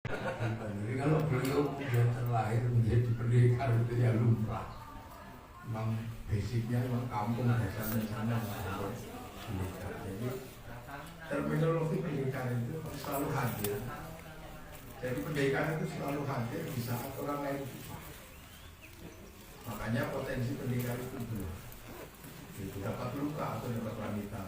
Jadi kalau beliau sudah terlahir menjadi pendekar itu ya lumrah. Memang basicnya memang kampung dasarnya sana pendekar. Jadi terminologi pendekar itu selalu hadir. Jadi pendekar itu selalu hadir di saat orang lain susah. Makanya potensi pendekar itu dua. Itu dapat luka atau dapat wanita.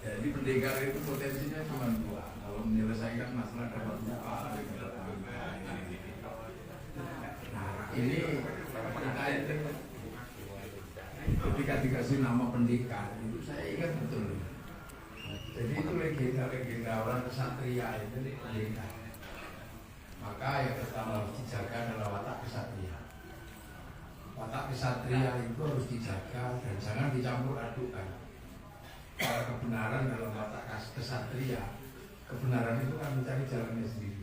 Jadi pendekar itu potensinya cuma dua. Kalau menyelesaikan masalah dapat luka atau dapat wanita. Nah ini ketika dikasih nama pendekar itu saya ingat betul. Jadi itu legenda-legenda orang kesatria itu pendekar. Maka yang pertama harus dijaga adalah watak kesatria. Watak kesatria itu harus dijaga dan jangan dicampur adukan. Kalau kebenaran dalam watak kesatria, kebenaran itu akan mencari jalannya sendiri.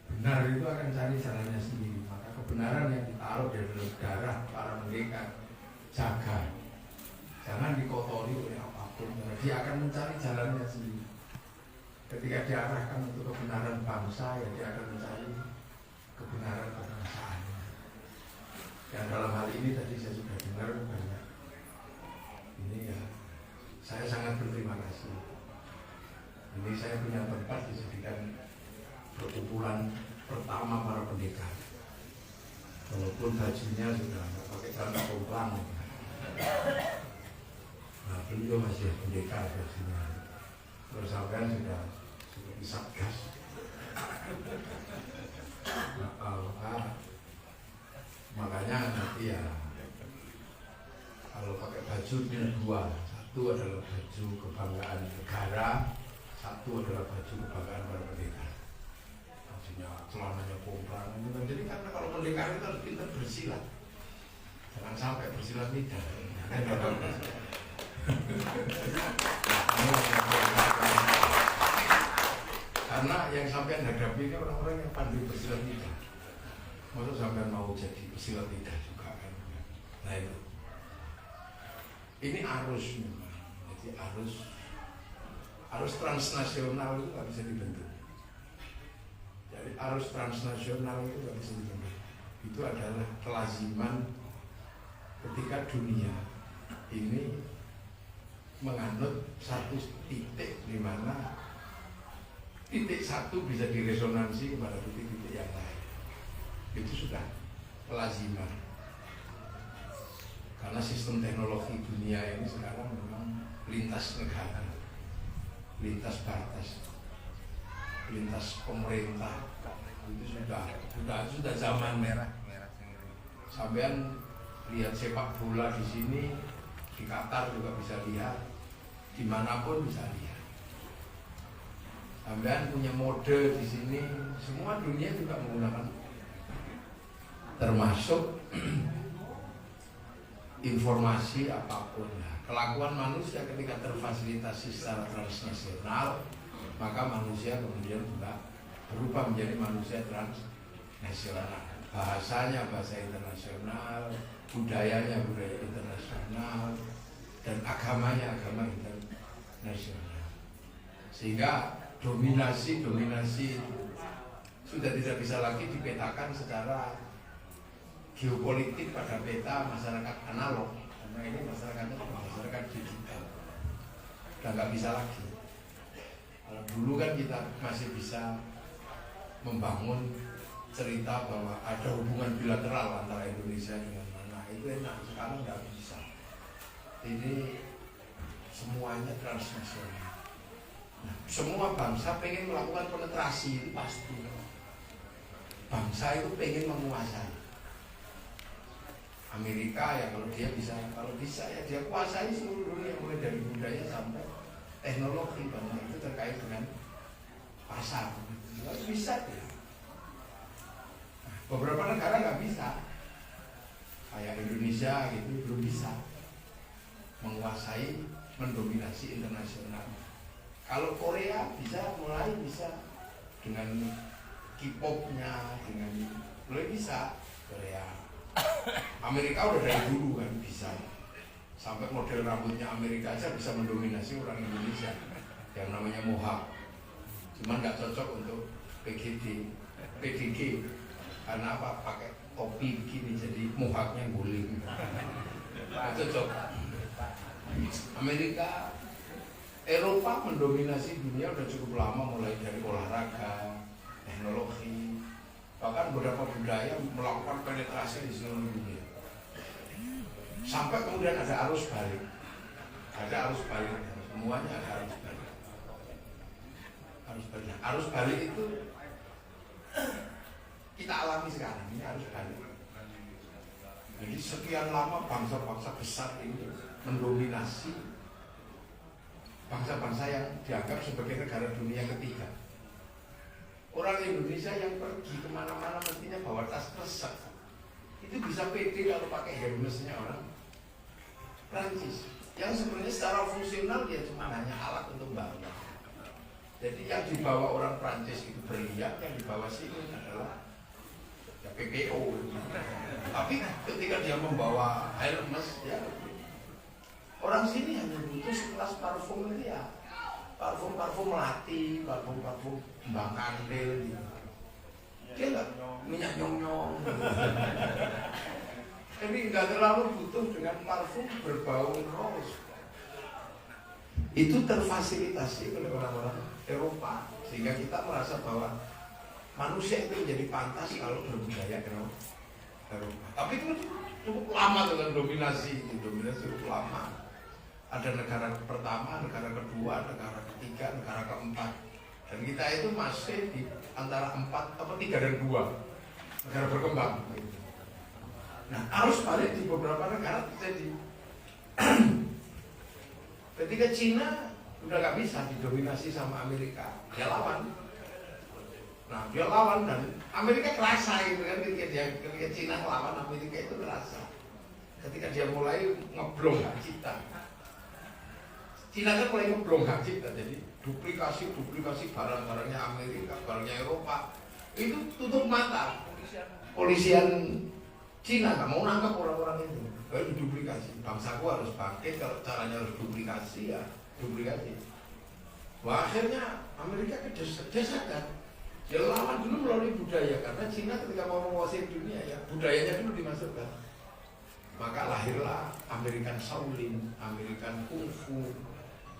Benar itu akan cari jalannya sendiri. Maka kebenaran yang ditaruh di dalam darah para pendekar, jaga. Jangan dikotori oleh apapun. Dia akan mencari jalannya sendiri. Ketika diarahkan untuk kebenaran bangsa, ya dia akan mencari kebenaran kebangsaan. Dan dalam hal ini tadi saya sudah dengar banyak. Ini ya, saya sangat berterima kasih. Ini saya punya tempat dijadikan perkumpulan pertama para pendekar. Walaupun bajunya sudah nggak pakai celana komplang. Nah, beliau masih pendekar bajunya. Terus sampai sudah di Satgas. Makanya nanti ya kalau pakai baju ini dua. Satu adalah baju kebanggaan negara, satu adalah baju kebanggaan para pendekar. Maksudnya celananya komplang. Jadi karena kalau pendekar itu harus pintar bersilat. Jangan sampai bersilat lidah. Karena yang sampean hadapi ini orang-orang yang pandai bersilat lidah. Maksud sampean mau jadi bersilat lidah juga kan? Nah itu. Ini arus memang. Jadi arus transnasional itu nggak bisa dibentuk. Jadi arus transnasional itu nggak bisa dibentuk. Itu adalah kelaziman ketika dunia ini menganut satu titik di mana titik satu bisa diresonansi kepada titik-titik yang lain. Itu sudah kelaziman. Karena sistem teknologi dunia ini sekarang memang lintas negara, lintas batas, lintas pemerintah. Itu sudah zaman merah. Sampean lihat sepak bola di sini, di Qatar juga bisa lihat, dimanapun bisa lihat. Sampean punya mode di sini, semua dunia juga menggunakan, termasuk informasi apapun. Kelakuan manusia ketika terfasilitasi secara transnasional, maka manusia kemudian juga berubah menjadi manusia transnasional. Bahasanya bahasa internasional, budayanya budaya internasional, dan agamanya agama internasional. Sehingga dominasi sudah tidak bisa lagi dipetakan secara geopolitik pada peta masyarakat analog, karena ini masyarakatnya masyarakat digital. Sudah nggak bisa lagi. Kalau dulu kan kita masih bisa membangun cerita bahwa ada hubungan bilateral antara Indonesia dengan mana, itu enak. Sekarang nggak bisa. Ini semuanya transnasional. Nah, semua bangsa pengen melakukan penetrasi, itu pasti. Bangsa itu pengen menguasai. Amerika ya kalau bisa ya dia kuasai seluruh dunia, mulai dari budaya sampai teknologi, bahwa itu terkait dengan pasar. Nggak bisa ya. Nah, beberapa negara nggak bisa, kayak Indonesia gitu belum bisa menguasai, mendominasi internasional. Kalau Korea mulai bisa dengan K-popnya, dengan mulai bisa Korea. Amerika udah dari dulu kan bisa. Sampai model rambutnya Amerika aja bisa mendominasi orang Indonesia yang namanya mohawk. Cuman nggak cocok untuk PDG karena apa? Pakai topi begini jadi mohawknya guling. Nggak cocok. Amerika, Eropa mendominasi dunia udah cukup lama, mulai dari olahraga, teknologi, bahkan beberapa budaya melakukan penetrasi di seluruh dunia. Sampai kemudian ada arus balik, semuanya ada arus balik. Arus balik itu kita alami sekarang, ini arus balik. Jadi sekian lama bangsa-bangsa besar ini mendominasi bangsa-bangsa yang dianggap sebagai negara dunia ketiga. Orang Indonesia yang pergi kemana-mana mestinya bawa tas besar. Itu bisa pede kalau pakai Hermesnya orang Prancis. Yang sebenarnya secara fungsional dia cuma hanya alat untuk bawa. Jadi yang dibawa orang Prancis itu berlian, yang dibawa sini adalah ya PPO. Tapi ketika dia membawa Hermes, ya orang sini hanya butuh sekelas parfum itu ya, parfum melati, parfum kembang kandil gitu. Dia nggak minyak nyong-nyong. Jadi nggak terlalu butuh dengan parfum berbau rose. Itu terfasilitasi oleh orang-orang Eropa sehingga kita merasa bahwa manusia itu menjadi pantas kalau berbudaya Eropa. Tapi itu cukup lama dengan dominasi cukup lama. Ada negara pertama, negara kedua, negara ketiga, negara keempat. Dan kita itu masih di antara 3 dan 2 negara berkembang. Nah, arus balik di beberapa negara terjadi. Ketika Cina udah gak bisa didominasi sama Amerika, dia lawan. Nah, dia lawan dan Amerika kerasa gitu kan, ketika Cina melawan Amerika itu kerasa. Ketika dia mulai ngeblok hak cipta. Cina kan mulai ngeblok hak cipta, jadi duplikasi barang-barangnya Amerika, barangnya Eropa. Itu tutup mata. Polisian Cina gak mau nangkap orang-orang itu. Kalau duplikasi, bangsaku harus bangkit, kalau caranya harus duplikasi ya duplikasi. Wah, akhirnya Amerika dia sadar. Dia lawan dulu melalui budaya, karena Cina ketika mau menguasai dunia ya budayanya dulu dimasukkan. Maka lahirlah American Shaolin, American Kung Fu.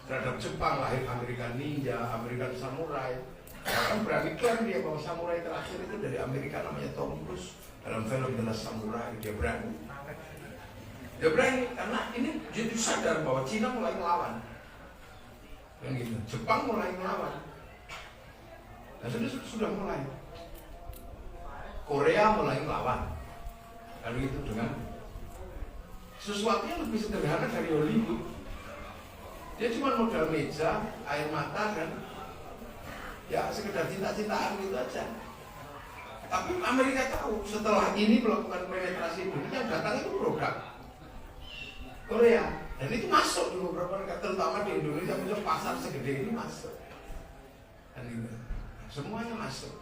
Terhadap Jepang lahir American Ninja, American Samurai. Bahkan berani klaim dia bahwa samurai terakhir itu dari Amerika, namanya Tom Cruise. Dalam film The Last Samurai dia berani. Dia berani karena ini jadi sadar bahwa Cina mulai melawan. Dan gitu. Jepang mulai melawan. Dan sudah mulai. Korea mulai melawan. Lalu itu dengan sesuatu yang lebih sederhana dari Hollywood. Dia cuma modal meja, air mata dan ya sekedar cinta-cintaan gitu aja. Tapi Amerika tahu setelah ini melakukan penetrasi dunia, yang datang itu produk Korea. Dan itu masuk di beberapa negara, terutama di Indonesia, punya pasar segede ini masuk. Dan itu semuanya masuk.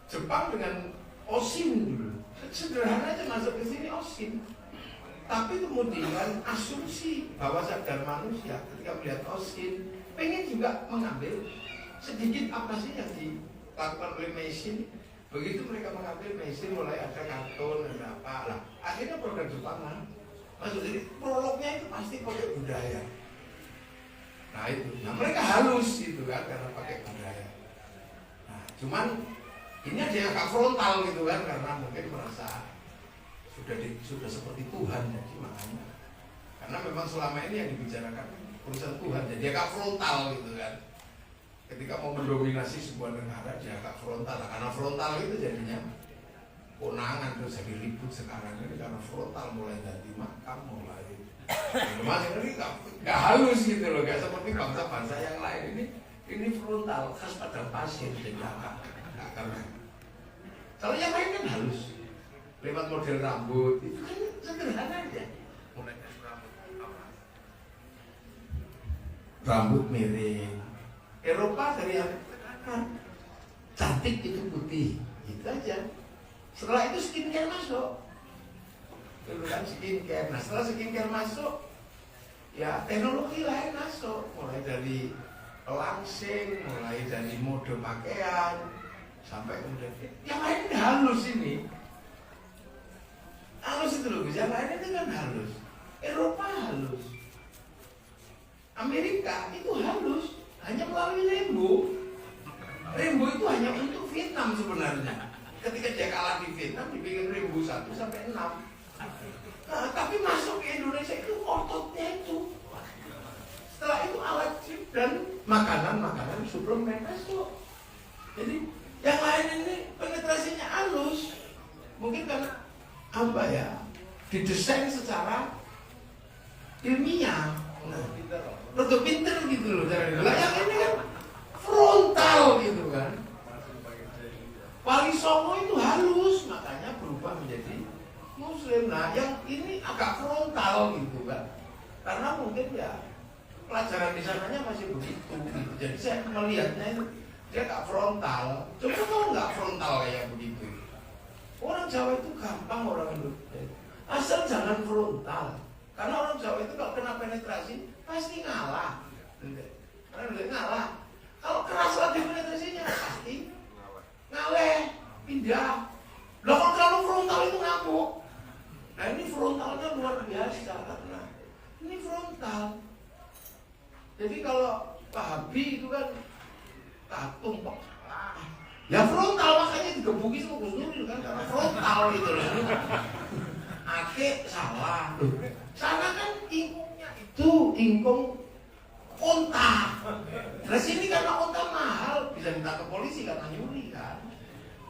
Jepang dengan Oshin dulu, sederhana aja masuk ke sini Oshin. Tapi kemudian asumsi bahwa sadar manusia ketika melihat Oshin pengen juga mengambil sedikit apa sih yang dilakukan oleh Meishin. Begitu mereka mengambil Meishin, mulai ada kartun dan apa lah. Akhirnya produk Jepang masuk. Jadi prolognya itu pasti pakai budaya. Nah itu, mereka halus itu kan karena pakai budaya. Nah, cuman ini ada yang agak frontal gitu kan, karena mungkin merasa sudah seperti Tuhan, jadi makanya. Karena memang selama ini yang dibicarakan urusan Tuhan, jadi agak frontal gitu kan. Ketika mau mendominasi sebuah negara dia agak frontal, karena frontal itu jadinya konangan, terus jadi ribut sekarang ini karena frontal mulai dari makam, mulai masih ini nggak halus gitu loh, nggak seperti bangsa-bangsa yang lain. Ini frontal khas pada pasien, jadi agak karena kalau yang lain kan halus lewat model rambut itu kan sederhana aja, mulai dari rambut miring. Eropa dari yang cantik itu putih, gitu aja. Setelah itu skincare masuk. Itu kan skincare. Nah setelah skincare masuk, ya teknologi lain masuk. Mulai dari langsing, mulai dari mode pakaian, sampai kemudian yang lain ini halus ini. Halus itu loh, yang lain ini kan halus. Eropa halus. Amerika itu halus, hanya melalui Rembo. Rembo itu hanya untuk Vietnam sebenarnya. Ketika dia kalah di Vietnam, dibikin Rembo 1 sampai 6. Nah, tapi masuk ke Indonesia itu ototnya itu. Setelah itu alat chip dan makanan suplemen masuk. Jadi yang lain ini penetrasinya halus. Mungkin karena apa ya? Didesain secara ilmiah. Nah, untuk pinter gitu loh caranya. Lah yang ini kan frontal gitu kan. Wali Songo itu halus, makanya berubah menjadi Muslim. Nah, yang ini agak frontal gitu kan. Karena mungkin ya pelajaran di sananya masih begitu gitu. Jadi saya melihatnya itu dia agak frontal. Coba kalau nggak frontal kayak begitu. Orang Jawa itu gampang orang Indonesia. Asal jangan frontal. Karena orang Jawa itu kalau kena penetrasi pasti ngalah. Karena ngalah. Kalau keras lagi penetrasinya pasti ngaleh, pindah. Lah kalau terlalu frontal itu ngamuk. Nah ini frontalnya luar biasa karena ini frontal. Jadi kalau Pak Habibie itu kan tatung Pak. Ya frontal makanya digebuki sama Gus Nuril kan karena frontal gitu loh. Ake salah. Sana kan ingkungnya itu ingkung onta. Nah sini karena onta mahal bisa ditangkap polisi karena nyuri kan.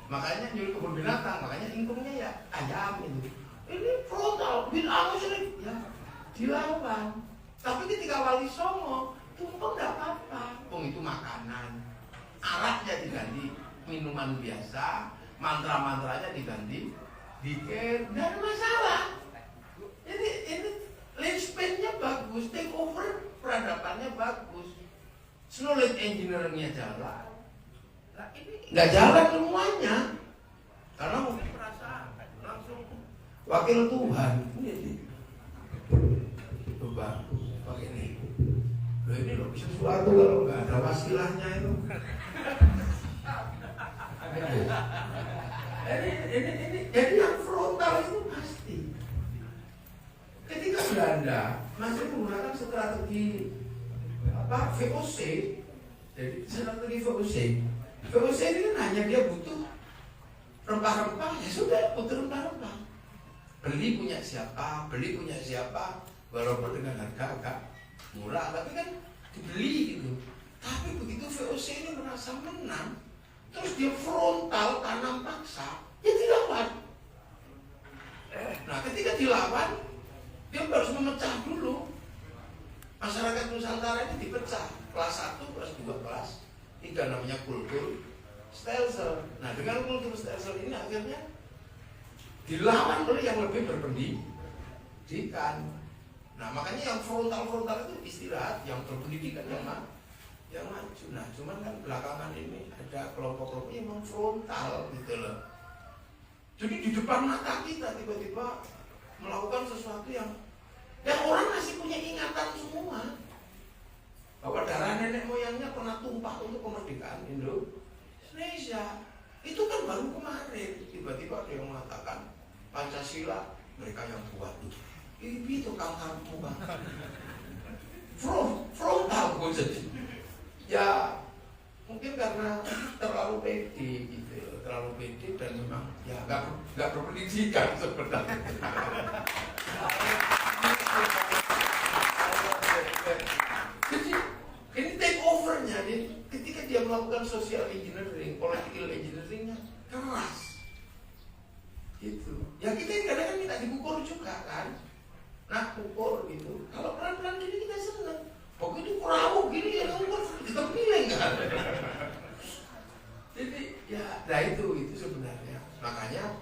Makanya nyuri kebun binatang, makanya ingkungnya ya ayam itu. Ini frontal, bilang sini ya dilawan. Tapi ketika Wali Songo, tumpeng nggak apa-apa. Tumpeng itu makanan, araknya diganti minuman biasa, mantra-mantranya diganti dikir, nggak ada masalah. Jadi ini linchpinnya bagus, take over peradabannya bagus, knowledge engineering-nya jalan. Nah ini nggak jalan semuanya, karena mungkin perasaan langsung wakil Tuhan. Ini coba pakai ini. Loh ini loh sesuatu kalau nggak ada wasilahnya itu. Jadi yang frontal itu pasti. Ketika Belanda masih menggunakan strategi VOC, jadi strategi VOC ini kan hanya dia butuh rempah-rempah, ya sudah butuh rempah-rempah. Beli punya siapa, walaupun dengan harga agak murah, tapi kan dibeli gitu. Tapi begitu VOC ini merasa menang, terus dia frontal tanam paksa, ya dilawan. Nah ketika dilawan, dia harus memecah dulu. Masyarakat Nusantara ini dipecah, kelas 1, kelas 2, kelas 3, namanya kultur stelsel. Nah dengan kultur stelsel ini akhirnya dilawan oleh yang lebih berpendidikan. Nah makanya yang frontal itu istirahat, yang berpendidikan yang maju. Nah cuman kan belakangan ini ada kelompok-kelompok yang frontal gitu loh. Jadi di depan mata kita tiba-tiba melakukan sesuatu yang orang masih punya ingatan semua bahwa darah nenek moyangnya pernah tumpah untuk kemerdekaan Indonesia. Itu kan baru kemarin tiba-tiba ada yang mengatakan Pancasila mereka yang buat itu kamu banget. Frontal gue jadi. Ya mungkin karena terlalu pede gitu, terlalu pede dan memang ya nggak berpendidikan sebenarnya. Jadi ini take overnya, ketika dia melakukan social engineering, political engineeringnya keras, gitu. Ya kita kadang-kadang minta dipukul juga kan, nah pukul gitu. Kalau pelan-pelan gini kita senang. Begitu perahu gini ya umur ditempilin kan. Jadi ya, nah itu sebenarnya. Makanya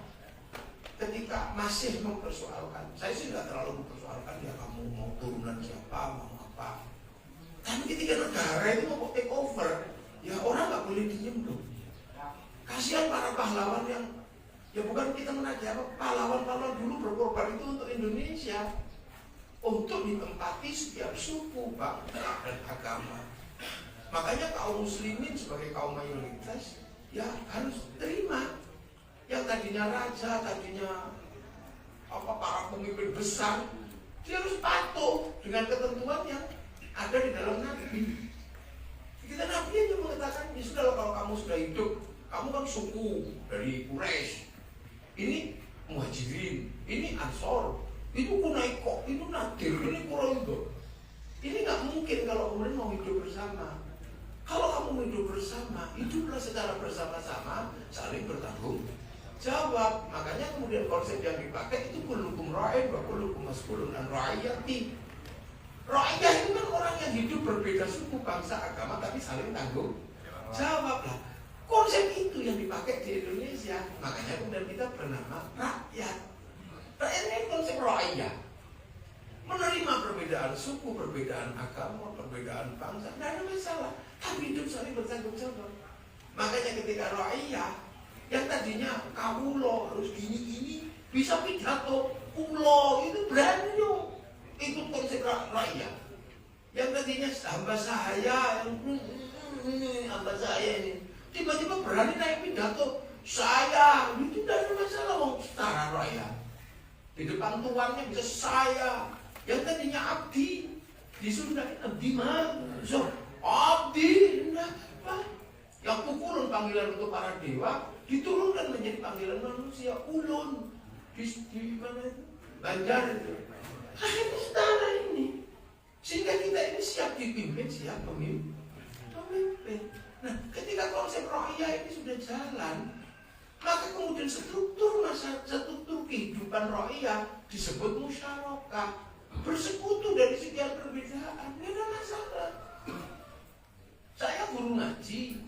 ketika masih mempersoalkan, saya sih nggak terlalu mempersoalkan ya kamu mau turunan siapa, mau apa. Tapi ketika negara itu mau take over, ya orang nggak boleh diem dong. Kasihan para pahlawan yang Ya bukan kita menagih apa, pahlawan-pahlawan dulu berkorban itu untuk Indonesia, untuk ditempati setiap suku, bangsa, dan agama. Makanya kaum muslimin sebagai kaum mayoritas ya harus terima. Yang tadinya raja, tadinya para pemimpin besar, dia harus patuh dengan ketentuan yang ada di dalam Nabi. Kita Nabi aja mengatakan, ya sudah kalau kamu sudah hidup, kamu kan suku dari Quraisy, ini Muhajirin, ini Ansor, itu Kunaiko, itu Nadir, ini Quraido. Ini nggak mungkin kalau kemudian mau hidup bersama. Kalau kamu mau hidup bersama, hiduplah secara bersama-sama, saling bertanggung jawab. Makanya kemudian konsep yang dipakai itu kullukum ra'in wa kullukum mas'ulun an ra'iyati. Ra'iyah itu kan orang yang hidup berbeda suku, bangsa, agama, tapi saling tanggung jawab lah. Konsep itu yang dipakai di Indonesia. Makanya kemudian kita bernama rakyat. Rakyat ini konsep ra'iyah. Menerima perbedaan suku, perbedaan agama, perbedaan bangsa, tidak ada masalah. Tapi hidup saling bertanggung jawab. Makanya ketika ra'iyah yang tadinya kawulo harus gini-gini, bisa pidato kulo, itu berani dong. Ikut konsep ra'iyah. Yang tadinya hamba saya, hamba saya ini, tiba-tiba berani naik pidato saya, itu tidak ada masalah. Setara ra'iyah. Di depan tuannya bisa saya. Yang tadinya abdi, disuruh abdi mana? So, abdi, kenapa? Yang pukulun panggilan untuk para dewa diturunkan menjadi panggilan manusia. Ulun di mana itu? Banjar itu. Ini setara ini. Sehingga kita ini siap dipimpin, siap pemimpin. Nah, ketika konsep ra'iyah ini sudah jalan, maka kemudian struktur kehidupan ra'iyah disebut musyarakah. Bersekutu dari sekian perbedaan, tidak ada masalah. Saya guru ngaji,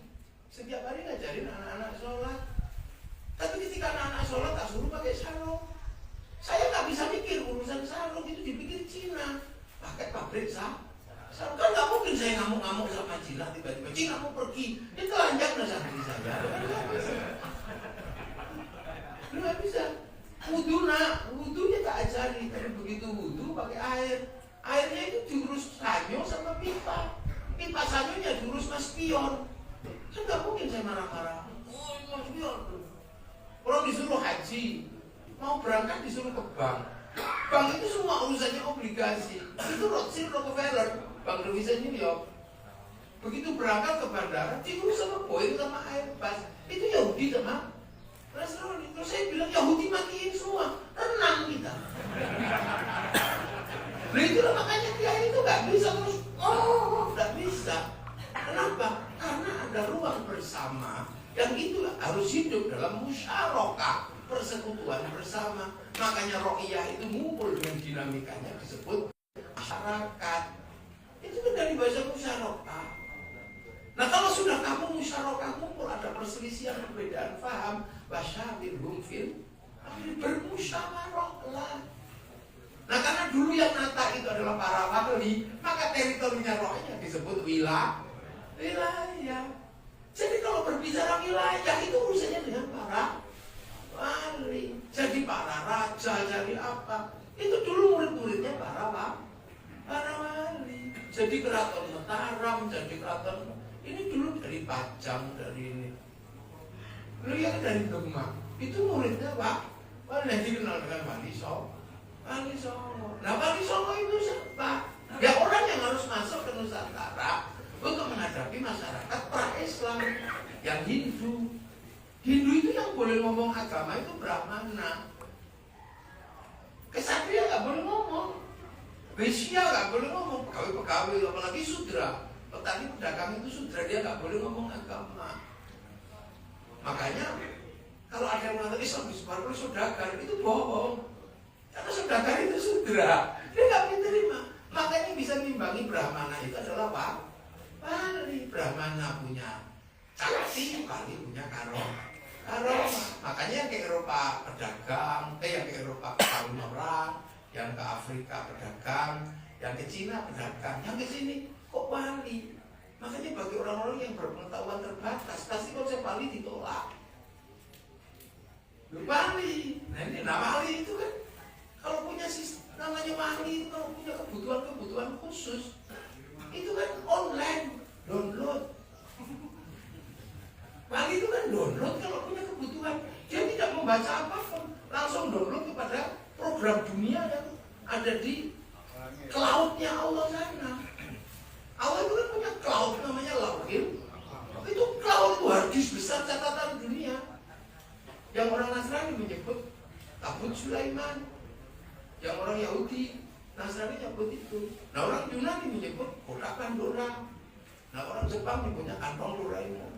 setiap hari ngajarin anak-anak sholat. Tapi ketika anak-anak sholat tak suruh pakai sarung. Saya nggak bisa mikir urusan sarung itu dipikir Cina, pakai pabrik sarung. Kan nggak mungkin saya ngamuk-ngamuk sama Cina tiba-tiba Cina mau pergi, itu telanjang dah sama saya. Nggak bisa. Wudunya tak ajari, tapi begitu wudu pakai air. Airnya itu diurus sanyo sama pipa. Pipa sanyonya diurus mas pion. Kan nggak mungkin saya marah-marah. Oh, mas pion. Orang disuruh haji, mau berangkat disuruh ke bank. Bank itu semua urusannya obligasi. Itu Rothschild Rockefeller, Bank Devisa New York. Begitu berangkat ke bandara, diurus sama Boeing sama Airbus. Itu Yahudi sama Nasrani. Terus saya bilang Yahudi matiin semua, tenang kita. Nah itulah makanya kiai itu nggak bisa terus, nggak bisa. Kenapa? Karena ada ruang bersama yang itu harus hidup dalam musyarakah, persekutuan bersama. Makanya ra'iyah itu ngumpul dengan dinamikanya disebut masyarakat. Itu kan dari bahasa musyarakah. Nah kalau sudah kamu musyarakah ngumpul, ada perselisihan perbedaan paham, wasyawirhum fil amri, bermusyawarahlah. Nah karena dulu yang nata itu adalah para wali, maka teritorinya rohnya disebut wilayah. Jadi kalau berbicara wilayah itu urusannya dengan para wali. Jadi para raja, jadi apa? Itu dulu murid-muridnya para wali. Jadi keraton Mataram, jadi keraton ini dulu dari Pajang, dari ini. Lalu yang dari Demak, itu muridnya Pak Wali, dikenal dengan Wali Songo. Nah Wali Songo itu siapa? Ya orang yang harus masuk ke Nusantara untuk menghadapi masyarakat pra-Islam yang Hindu. Hindu itu yang boleh ngomong agama itu Brahmana. Kesatria nggak boleh ngomong. Besya nggak boleh ngomong. Pegawai-pegawai, apalagi sudra. Petani pedagang itu sudra, dia nggak boleh ngomong agama. Makanya kalau ada yang mengatakan Islam baru saudagar, itu bohong. Karena saudagar itu sudra, dia nggak diterima. Makanya bisa mengimbangi Brahmana itu adalah wali. Brahmana punya cakti, wali punya karoma. Makanya yang ke Eropa pedagang, yang ke Eropa kawin orang, yang ke Afrika pedagang, yang ke Cina pedagang, yang ke sini kok wali. Makanya bagi orang-orang yang berpengetahuan terbatas, pasti konsep wali ditolak. Wali. Nah ini wali itu kan kalau punya namanya wali itu kalau punya kebutuhan khusus itu kan online download. Wali itu kan download kalau punya kebutuhan. Dia tidak membaca apapun, langsung download kepada program dunia yang ada di cloud-nya Allah sana. Allah itu kan punya cloud namanya Lauhil. Itu cloud itu harddisk besar catatan dunia. Yang orang Nasrani menyebut Tabut Sulaiman. Yang orang Yahudi Nasrani menyebut itu. Nah orang Yunani menyebut kotak Pandora. Nah orang Jepang menyebutnya kantong Doraemon.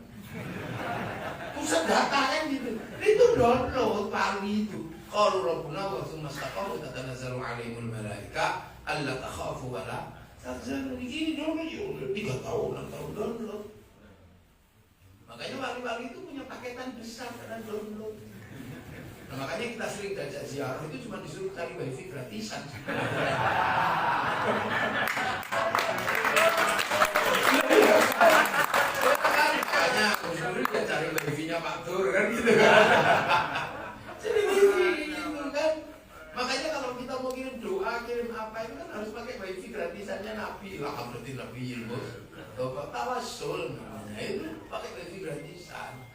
Pusat data kan gitu. Itu download wali itu. Qalu rabbuna wa tsumma istaqamu tatanazzalu 'alaihimul malaika alla takhafu wa la tahzanu. Ini download 3 tahun 6 tahun download. Makanya wali-wali itu punya paketan besar karena download. Nah makanya kita sering diajak ziarah itu cuma disuruh cari wifi gratisan. Makanya disuruh dia cari wifi-nya Pak Tur kan gitu kan. Jadi wifi gitu kan. Makanya kalau kita mau kirim doa, kirim apa itu kan harus pakai wifi gratisannya Nabi. Lah berarti Nabi ilmu. Tawassul namanya itu pakai wifi gratisan.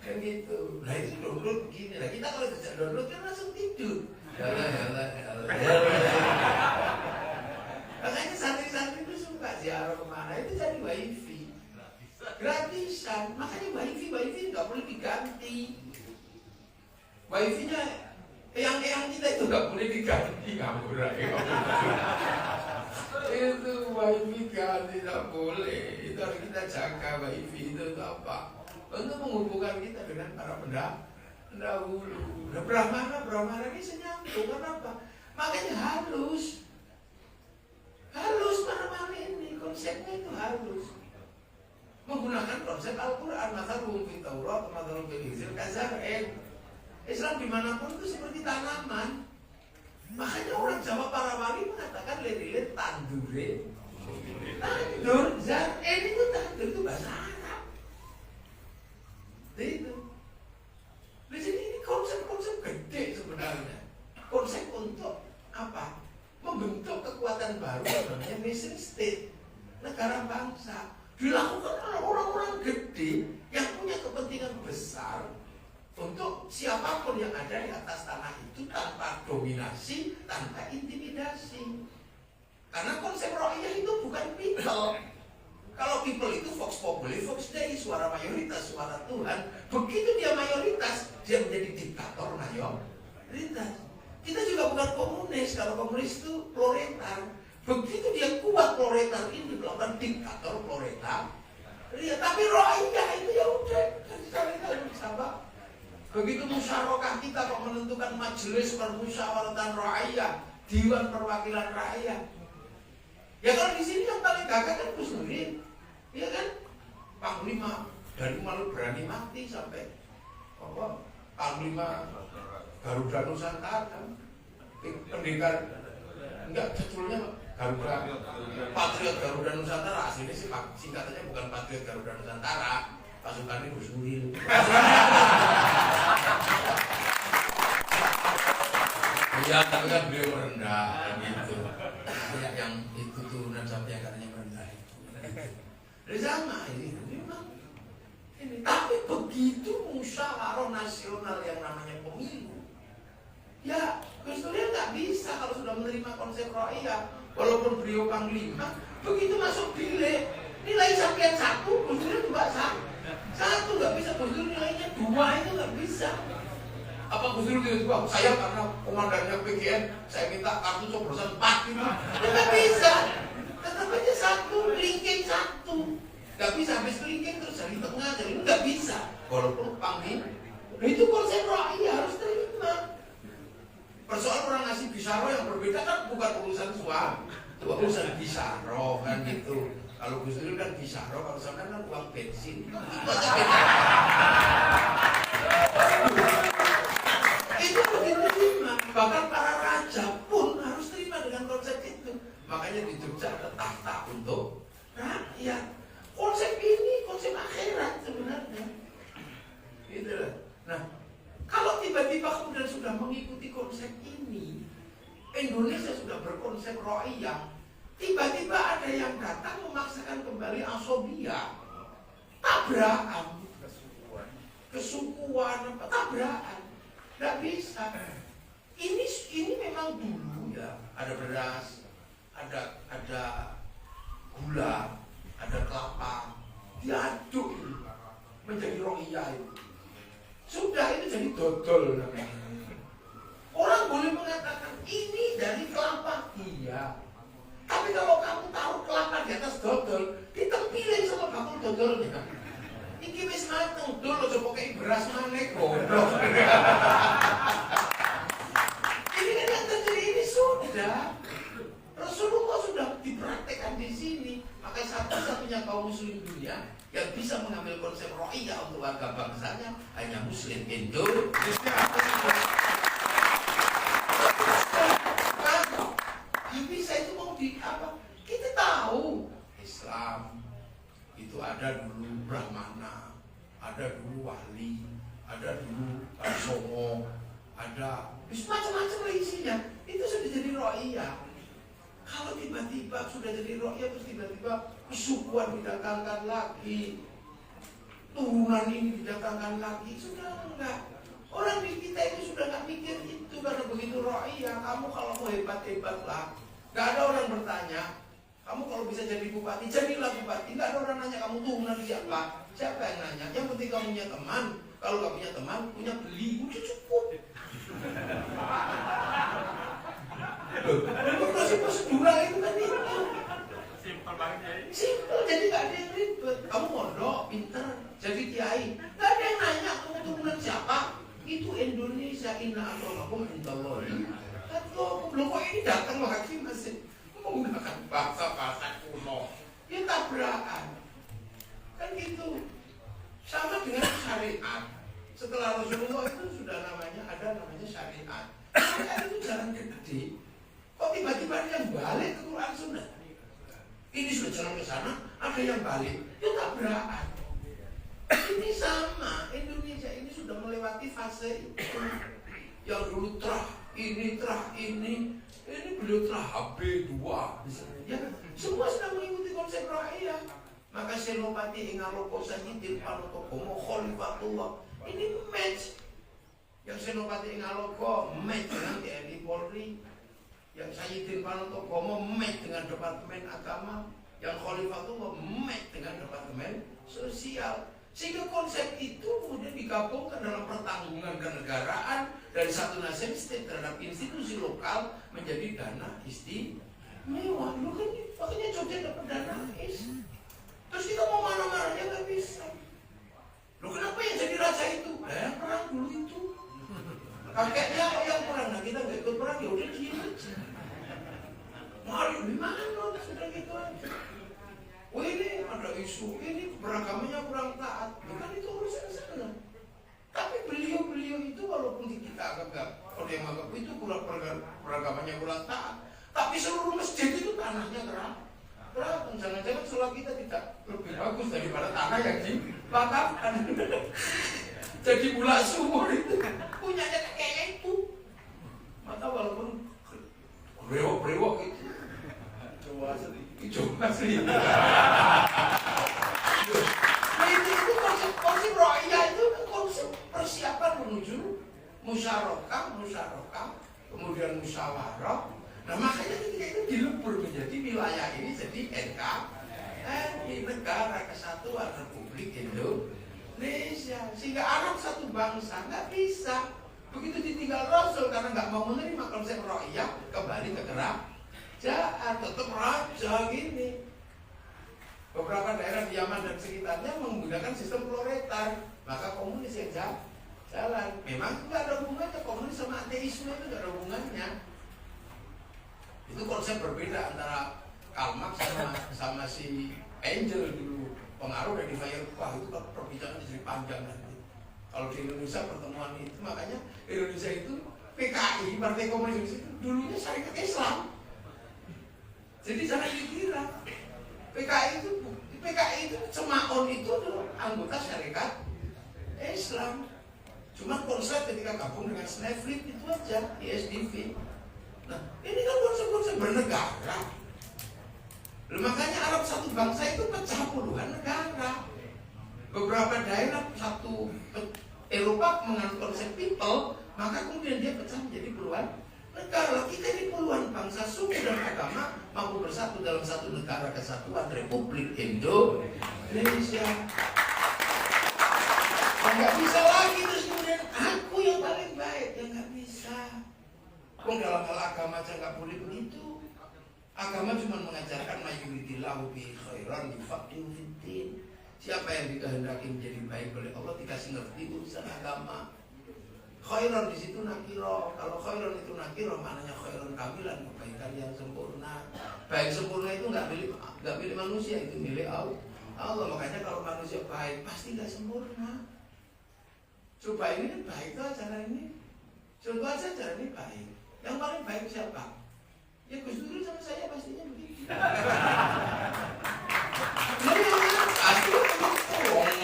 Kan gitu. Nah itu download begini. Nah kita kalau tidak download kan langsung tidur. Makanya santri-santri itu suka ziarah kemana itu cari wifi gratisan. Makanya wifi nggak boleh diganti. Wifi-nya yang kita itu nggak boleh diganti. Ngawur aja. Itu wifi ganti tidak boleh. Itu harus kita jaga wifi itu apa? Untuk menghubungkan kita dengan para pendahulu. Nah, Brahmana ini senyambung. Kenapa? Makanya halus Brahmana ini konsepnya itu halus. Menggunakan konsep Al-Quran. Mathaluhum fit Taurat, mathaluhum fil Injil kazar'in. Islam dimanapun itu seperti tanaman. Makanya orang Jawa para wali mengatakan lele tandure. Tandur, zar'in itu tandur itu bahasa Arab. Itu. Di sini ini konsep-konsep gede sebenarnya. Konsep untuk apa? Membentuk kekuatan baru namanya nation state, negara bangsa. Dilakukan oleh orang-orang gede yang punya kepentingan besar untuk siapapun yang ada di atas tanah itu tanpa dominasi, tanpa intimidasi. Karena konsep rakyat itu bukan people. Kalau people itu vox populi, vox dei, suara mayoritas, suara Tuhan. Begitu dia mayoritas, dia menjadi diktator mayoritas. Kita juga bukan komunis. Kalau komunis itu proletar. Begitu dia kuat proletar ini melakukan diktator proletar. Ya, tapi rakyat itu ya udah kita sama. Begitu musyawarah kita kok menentukan majelis permusyawaratan rakyat, Dewan Perwakilan Rakyat. Ya kalau di sini yang paling gagah kan Gus Nurdin, ya kan? Panglima dari Malu berani mati sampai apa? Panglima Garuda Nusantara, pendekar enggak sebetulnya Garuda Patriot Garuda Nusantara, aslinya sih singkatannya bukan Patriot Garuda Nusantara, pasukannya Gus Nurdin. Ya tapi kan beliau merendah gitu. Ya, yang itu turunan sampai yang katanya merendah itu. Dari sama ini memang ini. Tapi begitu musyawarah nasional yang namanya pemilu, ya Gus Nurdin nggak bisa kalau sudah menerima konsep rakyat. Walaupun beliau panglima, begitu masuk bilik nilai sampean 1, Gus Nurdin juga 1 nggak bisa. Gus Nurdin nilainya 2 itu nggak bisa. Apa Gus Nurdin juga saya karena komandannya PGN saya minta kartu coblosan 4 gitu. Nggak bisa. Tetap aja 1, kelingking 1. Nggak bisa habis kelingking terus dari tengah jadi nggak bisa. Walaupun panglima, itu konsep rakyat harus terima. Persoalan orang ngasih bisyaro yang berbeda kan bukan urusan suami, itu urusan bisyaro kan gitu. Kalau Gus Nurdin kan bisyaro, kalau sampean kan uang bensin. Itu begitu terima. Bahkan para raja pun harus terima dengan konsep itu. Makanya di Jogja ada tahta untuk rakyat. Konsep ini konsep akhirat sebenarnya. Gitu lah. Nah, kalau konsep ini. Indonesia sudah berkonsep ro'iyah. Tiba-tiba ada yang datang memaksakan kembali asobia, tabrakan, kesukuan, tabrakan. Tidak bisa. Ini memang dulu ya, ada beras, ada gula, ada kelapa, diaduk menjadi ro'iyah itu. Sudah itu jadi dodol namanya. Orang boleh mengatakan ini dari kelapa, iya. Tapi kalau kamu taruh kelapa di atas dodol, ditempilin sama bakul dodolnya. Iki wis mateng, dol aja pokoke beras maneh goblok. Ini kan yang terjadi ini sudah. Rasulullah sudah dipraktekkan di sini. Makanya satu-satunya kaum muslim dunia yang bisa mengambil konsep ro'iyah untuk warga bangsanya hanya muslim Indonesia. Tapi saya itu mau di apa? Kita tahu Islam itu ada dulu Brahmana, ada dulu wali, ada dulu songo, ada macam-macam isinya. Itu sudah jadi ro'iyah. Kalau tiba-tiba sudah jadi ro'iyah terus tiba-tiba kesukuan didatangkan lagi, turunan ini didatangkan lagi, sudah enggak. Orang di kita ini sudah nggak mikir itu karena begitu ro'iyah. Kamu kalau mau hebat-hebat lah, nggak ada orang bertanya. Kamu kalau bisa jadi bupati, jadilah bupati. Nggak ada orang nanya kamu turunan siapa. Siapa yang nanya? Yang penting kamu punya teman. Kalau nggak punya teman, punya beli, udah cukup. Prosedural itu kan itu. Simpel banget ya. Simpel, jadi nggak ada yang ribet. Kamu mondok, pinter, jadi kiai. Nggak ada yang nanya kamu turunan siapa. Itu Indonesia, inna akramakum indallahi atqakum. Loh kok ini datang lagi masih menggunakan bahasa-bahasa kuno. Ya tabrakan. Kan gitu. Sama dengan syariat. Setelah Rasulullah itu sudah ada namanya syariat. Syariat itu jalan gede. Kok tiba-tiba ada yang balik ke Quran Sunnah? Ini sudah jalan ke sana, ada yang balik. Ya tabrakan. Ini sama, Indonesia ini sudah melewati fase itu. Yang dulu ini beliau HB2 misalnya. Ya, semua sudah mengikuti konsep ro'iyah. Maka Senopati Ingalopo Sayyidil Panotogomo Khalifatullah ini match. Yang Senopati Ingalopo match dengan TNI Polri. Yang Sayyidil Panotogomo match dengan Departemen Agama. Yang Khalifatullah match dengan Departemen Sosial. Sehingga konsep itu kemudian digabungkan dalam pertanggungan kenegaraan dari satu nation state terhadap institusi lokal menjadi dana istimewa. Lu kan makanya Jogja dapat dana is. Terus kita mau mana-mananya nggak bisa. Lu kenapa yang jadi raja itu? Yang perang dulu itu. Kakeknya yang perang, nah kita nggak ikut perang ya udah diem aja. Mari di mana sudah gitu aja. Oh ini ada isu, ini beragamanya kurang taat. Bukan itu urusan sana. Tapi beliau itu walaupun kita anggap, kalau yang anggap itu beragamanya kurang taat. Tapi seluruh masjid itu tanahnya keram. Jangan-jangan sholat kita tidak lebih bagus daripada tanah yang dibakarkan. Jadi bulan sumur itu punyanya kayak itu. Maka walaupun brewok itu coba sih. Itu konsep ro'iyah itu konsep persiapan menuju musyarakah, kemudian musyawarah. Nah makanya ketika itu dilebur menjadi wilayah ini jadi NKRI, Negara Kesatuan Republik Indonesia. Sehingga Arab satu bangsa nggak bisa. Begitu ditinggal Rasul karena nggak mau menerima konsep ro'iyah, kembali ke kerajaan. Tetap raja gini. Beberapa daerah di Yaman dan sekitarnya menggunakan sistem proletar, maka komunis yang jalan. Memang nggak ada hubungannya komunis sama ateisme, itu nggak ada hubungannya. Itu konsep berbeda antara Karl Marx sama si Engel dulu. Pengaruh dari Feuerbach itu perbincangan jadi panjang nanti. Kalau di Indonesia pertemuan itu, makanya Indonesia itu PKI, Partai Komunis itu dulunya syarikat Islam. Jadi jangan dikira PKI itu Cemaon itu adalah anggota syarikat Islam. Cuma konsep ketika gabung dengan Snapflip itu aja, ISDV. Nah, ini kan konsep-konsep bernegara. Makanya Arab satu bangsa itu pecah puluhan negara. Beberapa daerah satu Eropa menganut konsep people, maka kemudian dia pecah menjadi puluhan negara. Kita ini puluhan bangsa, suku dan agama mampu bersatu dalam satu negara kesatuan Republik Indonesia. Nggak bisa lagi terus kemudian aku yang paling baik, ya nggak bisa. Dalam hal agama aja nggak boleh begitu. Agama cuma mengajarkan mayuritillahu bi khairan yufaqihu fiddin. Siapa yang dikehendaki menjadi baik oleh Allah dikasih ngerti urusan agama. Khairan di situ nakiro. Kalau khairan itu nakiro, maknanya khairan kamilan, kebaikan yang sempurna. Baik sempurna itu nggak milik manusia, itu milik Allah. Makanya kalau manusia baik pasti nggak sempurna. Coba ini kan baik tuh acara ini. Coba aja acara ini baik. Yang paling baik siapa? Ya Gus Dur sama saya pastinya begitu. Pasti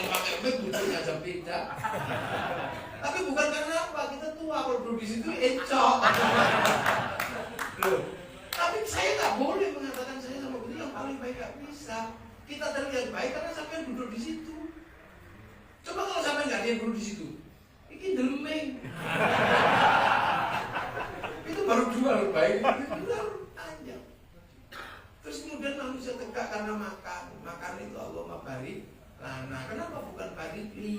pakai butuhnya aja beda. Tapi bukan karena apa, kita tua kalau duduk di situ encok. Loh, tapi saya nggak boleh mengatakan saya sama beliau yang paling baik, nggak bisa. Kita terlihat baik karena sampai duduk di situ. Coba kalau sampai nggak dia duduk di situ, ini demeng. Itu baru jual baik, itu baru panjang. Terus kemudian manusia tegak karena makan. Makan itu Allah barik lana. Kenapa bukan barik li?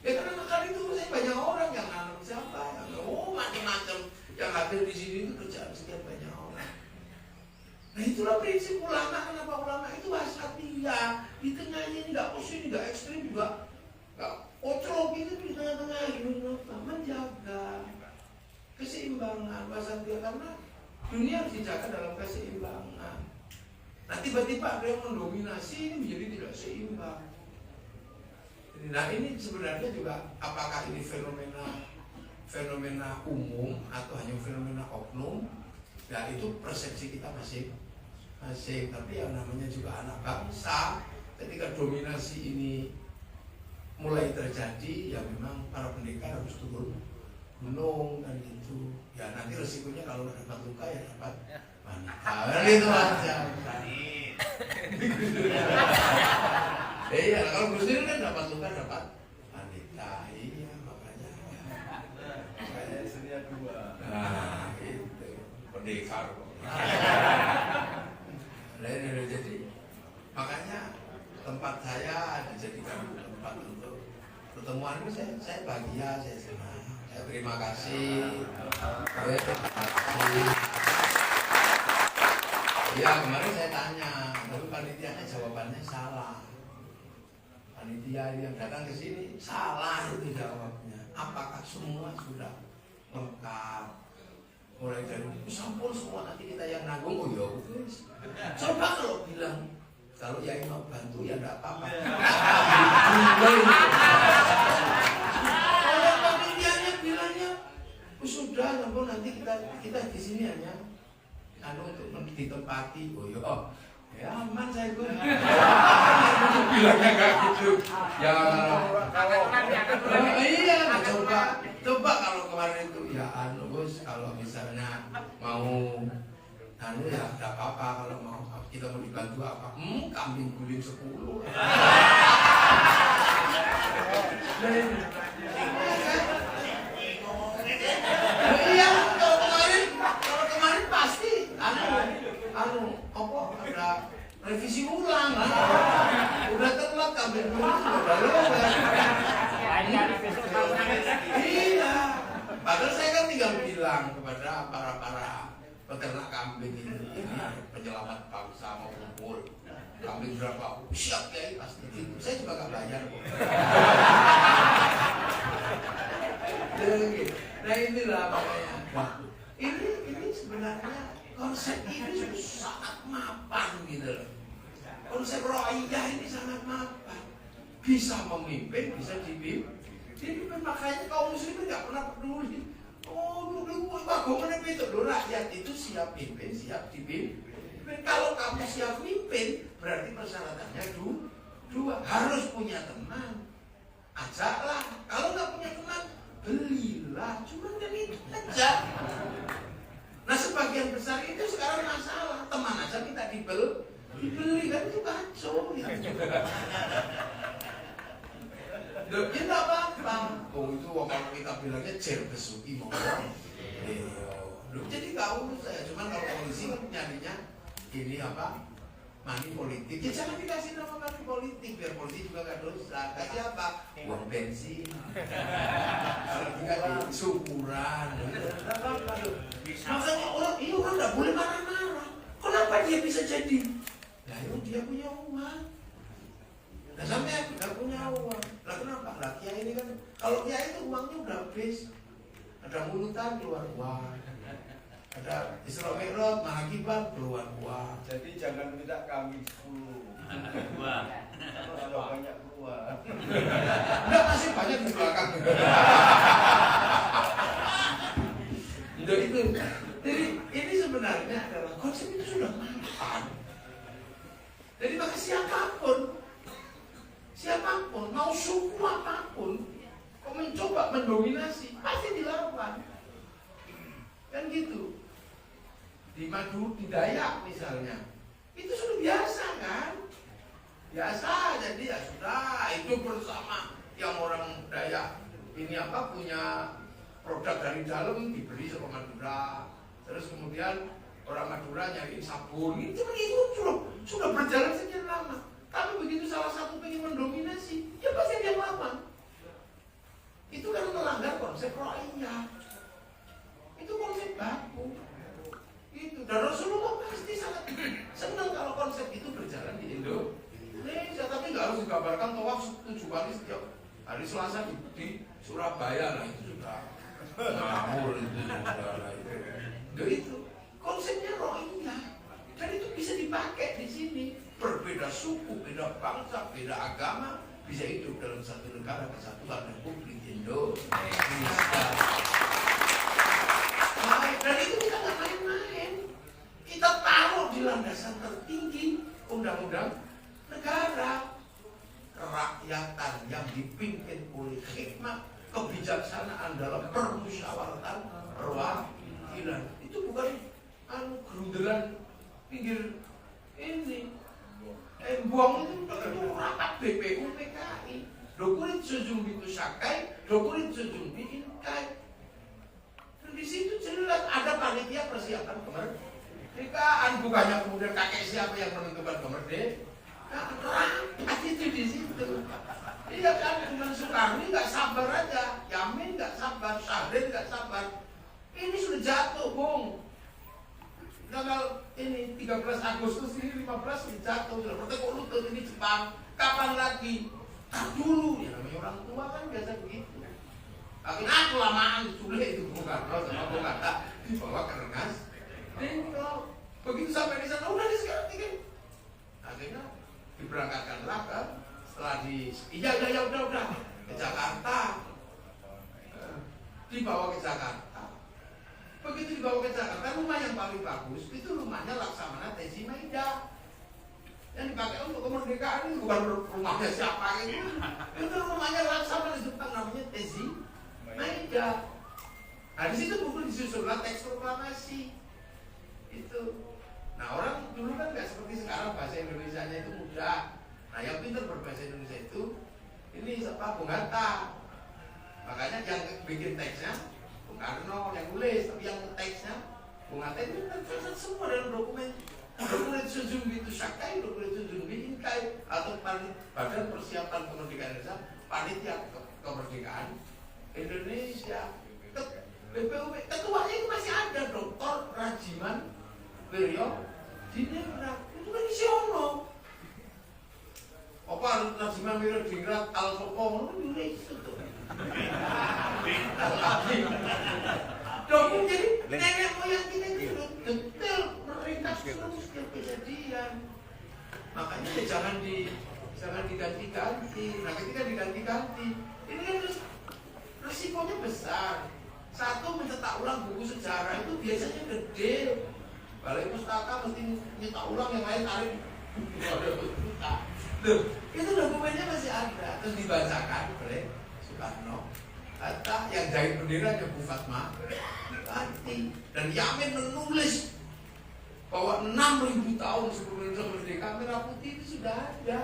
Ya karena makan itu saya banyak orang yang nanam siapa, yang macam-macam yang hadir di sini itu kerjaan sekian banyak orang. Nah itulah prinsip ulama. Kenapa ulama itu wasatiyah? Di tengahnya ini nggak pusing, nggak ekstrim juga, nggak ocrok gitu di tengah-tengah gitu. Menjaga keseimbangan wasatiyah karena dunia harus dijaga dalam keseimbangan. Nah tiba-tiba ada yang mendominasi, ini menjadi tidak seimbang. Nah ini sebenarnya juga apakah ini fenomena umum atau hanya fenomena oknum? Ya itu persepsi kita masing. Tapi yang namanya juga anak bangsa, ketika dominasi ini mulai terjadi, ya memang para pendekar harus turun gunung kan gitu. Ya nanti resikonya kalau dapat luka ya dapat wanita. Itu aja. Iya, kalau Gus Dur kan dapat luka dapat wanita. Iya, makanya. Kayak seria dua. Nah, itu pendekar. Jadi makanya tempat saya dijadikan tempat untuk pertemuan ini saya bahagia, saya senang. Saya terima kasih. Ya kemarin saya tanya, tapi panitianya jawabannya salah. Panitia yang datang ke sini salah itu jawabnya. Apakah semua sudah lengkap? Mulai dari sampul semua nanti kita yang nanggung. Oh ya wis. Coba kalau bilang kalau Yai mau bantu ya enggak apa-apa. Kalau panitianya bilangnya sudah sampul nanti kita di sini hanya untuk ditempati. Oh ya aman saya gue. Bilangnya enggak gitu. Ya iya coba kalau kemarin itu ya Gus kalau misalnya mau ya enggak apa-apa kalau mau kita mau dibantu apa? Kambing guling 10. Iya kalau kemarin pasti ada revisi ulang. Udah telat kambing guling udah lewat. Iya. Padahal saya kan tinggal bilang kepada para peternak kambing ini penyelamat bangsa mau kumpul kambing berapa siap ya pasti itu. Saya juga nggak bayar kok. Nah inilah makanya. Ini sebenarnya konsep ini sangat mapan gitu loh. Konsep ro'iyah ini sangat mapan. Bisa memimpin, bisa dipimpin. Makanya kaum muslimin nggak pernah peduli. Bagaimana itu rakyat itu siap pimpin, siap dipimpin. Kalau kamu siap pimpin, berarti persyaratannya dua harus punya teman. Ajaklah. Kalau nggak punya teman, belilah, cuma kan itu aja. Nah sebagian besar itu sekarang masalah, teman aja minta dibeli kan itu kacau gitu. Loh, ya enggak apa-apa. Oh itu kalau kita bilangnya jer besuki mau. Loh, jadi enggak urus saya, cuman kalau polisi kan nyarinya ini apa? Money politik. Ya jangan dikasih nama money politik, biar polisi juga enggak dosa. Kasih apa? Uang bensin. Kalau dikasih syukuran. Enggak apa-apa loh. Makanya orang enggak boleh marah-marah. Kenapa dia bisa jadi? Nah itu dia punya uang. Nah sampai nggak punya uang. Lah kenapa? Lah kiai ini kan, kalau kiai itu uangnya udah habis. Ada mulutan keluar uang. Ada Isra Mi'raj, Manakibah keluar uang. Jadi jangan minta kami 10. Kalau banyak keluar. Enggak, masih banyak di belakang. Udah itu. Jadi ini sebenarnya adalah konsep itu sudah matang. Jadi maka siapapun mau suku apapun, kau mencoba mendominasi pasti dilawan. Kan gitu. Di Madu, di Dayak misalnya, itu sudah biasa kan? Biasa, jadi ya sudah itu bersama yang orang Dayak ini apa punya produk dari dalam dibeli sama Madura. Terus kemudian orang Madura nyari sabun, itu sudah berjalan sekian lama. Tapi begitu salah satu pengen mendominasi, ya pasti dia lawan. Itu kan melanggar konsep ro'iyah. Itu konsep baku. Itu. Dan Rasulullah pasti sangat senang kalau konsep itu berjalan di Indonesia. Tapi nggak harus digambarkan tawaf 7 kali setiap hari Selasa di Surabaya. Nah itu sudah ngamur itu sudah itu. Konsepnya ro'iyah. Dan itu bisa dipakai di sini. Berbeda suku, beda bangsa, beda agama, bisa hidup dalam satu negara kesatuan Republik Indonesia. Dan itu kita nggak main-main. Kita taruh di landasan tertinggi undang-undang negara, kerakyatan yang dipimpin oleh hikmah, kebijaksanaan dalam permusyawaratan perwakilan. Itu bukan gerundelan pinggir ini. Buang itu rapat BPU PKI. Dokurit sujung itu sakai, dokurit sujung diinkai. Dan di situ jelas ada panitia persiapan kemerdekaan. Bukannya kemudian kakek siapa yang menentukan kemerdekaan. Rapat itu di situ. Iya kan, dengan Soekarni nggak sabar aja, Yamin nggak sabar, Syahrir nggak sabar. Ini sudah jatuh, Bung. Tanggal ini 13 Agustus ini 15 sudah jatuh, sudah bertekuk lutut ini Jepang. Kapan lagi? Tak dulu, ya namanya orang tua kan biasa begitu. Akhirnya kelamaan sulit itu Bung Karno sama Bung Hatta dibawa ke Rengas. Dan kalau begitu sampai di sana udah di sekarang ini. Akhirnya diberangkatkanlah ke setelah iya udah ke Jakarta. Dibawa ke Jakarta. Begitu dibawa ke Jakarta, rumah yang paling bagus itu rumahnya Laksamana Tezi Maida. Yang dipakai untuk kemerdekaan itu bukan rumahnya siapa itu. Itu rumahnya Laksamana di Jepang namanya Tezi Maida. Nah di situ buku disusunlah teks proklamasi itu. Nah orang dulu kan nggak seperti sekarang bahasa Indonesianya itu mudah. Nah yang pintar berbahasa Indonesia itu ini siapa? Bung Hatta. Makanya yang bikin teksnya Bung Karno yang nulis, tapi yang teksnya Bung Hatta itu tercatat semua dalam dokumen. Dokumen sujung itu sakai, dokumen sujung diinkai atau Badan Persiapan Kemerdekaan Indonesia, Panitia Kemerdekaan Indonesia. BPUP ketuanya itu masih ada, Dr. Rajiman Wiryo Diningrat. Itu kan isi ono. Apa Rajiman Wiryo Diningrat Al-Sopong itu itu tuh. Dokumen jadi nenek moyang kita itu detail merintas terus kejadian. Makanya jangan diganti-ganti. Nah ketika diganti-ganti, ini kan resikonya besar. Satu, mencetak ulang buku sejarah itu biasanya gede. Balai Pustaka mesti nyetak ulang, yang lain tarik. Loh, itu dokumennya masih ada. Terus dibacakan oleh Soekarno. Hatta yang jahit benderanya Bu Fatma ganti. Dan Yamin menulis bahwa 6.000 tahun sebelum Indonesia merdeka merah putih itu sudah ada.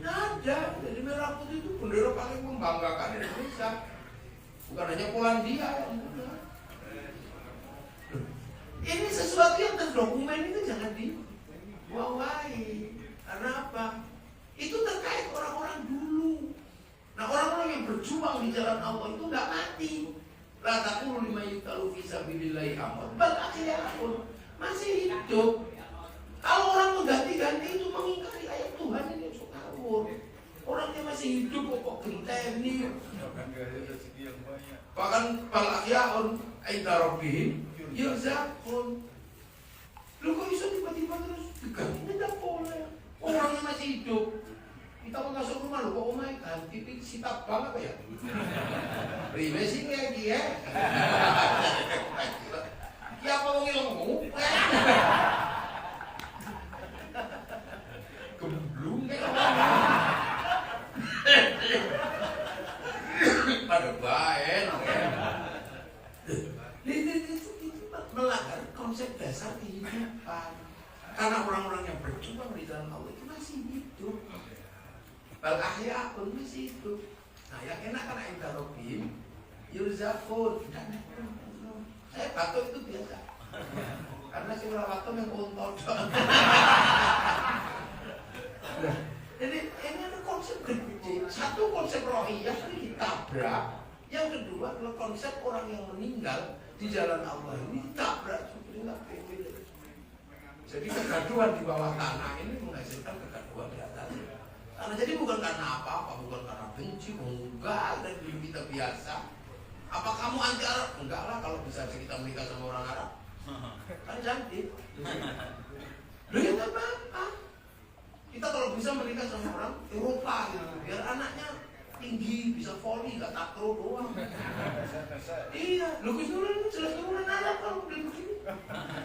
Ada. Jadi merah putih itu bendera paling membanggakan Indonesia. Bukan hanya Polandia yang punya. Ini sesuatu yang terdokumen itu jangan diwawai. Karena apa? Itu terkait orang-orang dulu. Nah, orang-orang yang berjuang di jalan Allah itu nggak mati. La taqulu liman yuqtalu fi sabilillahi amwat bal ahya'un, masih hidup. Kalau orang mengganti-ganti itu mengingkari ayat Tuhan ini ngawur. Orangnya masih hidup kok genteni. Bahkan bal ahya'un inda rabbihim yurzaqun. Lu kok bisa tiba-tiba terus diganti? Tidak boleh. Orangnya masih hidup. Kita mau masuk rumah, lu kok omah ganti sita bang apa ya? Rime sih kayak dia. Ya apa mau ngilmu? Gemblung kayak apa? Pada baen. Itu melanggar konsep dasar kehidupan. Karena orang-orang yang berjuang di dalam Allah itu masih hidup. Bal ahya'un masih hidup. Nah, yang enak kan inda rabbihim yurzaqun. Saya batuk itu biasa. Karena si rawatun yang kontol. Jadi ini ada konsep gede. Satu konsep rohiyah ini ditabrak. Yang kedua adalah konsep orang yang meninggal di jalan Allah ini ditabrak. Jadi kegaduhan di bawah tanah ini menghasilkan kegaduhan di atas. Karena jadi bukan karena apa-apa, bukan karena benci, enggak, dan dulu kita biasa. Apa kamu anti Arab? Enggak lah, kalau bisa kita menikah sama orang Arab. Kan cantik. Loh ya gak apa-apa. Kita kalau bisa menikah sama orang Eropa gitu, biar anaknya tinggi, bisa volley, gak takraw doang. Iya, lukis dulu ini jelas turunan Arab kalau beli begini.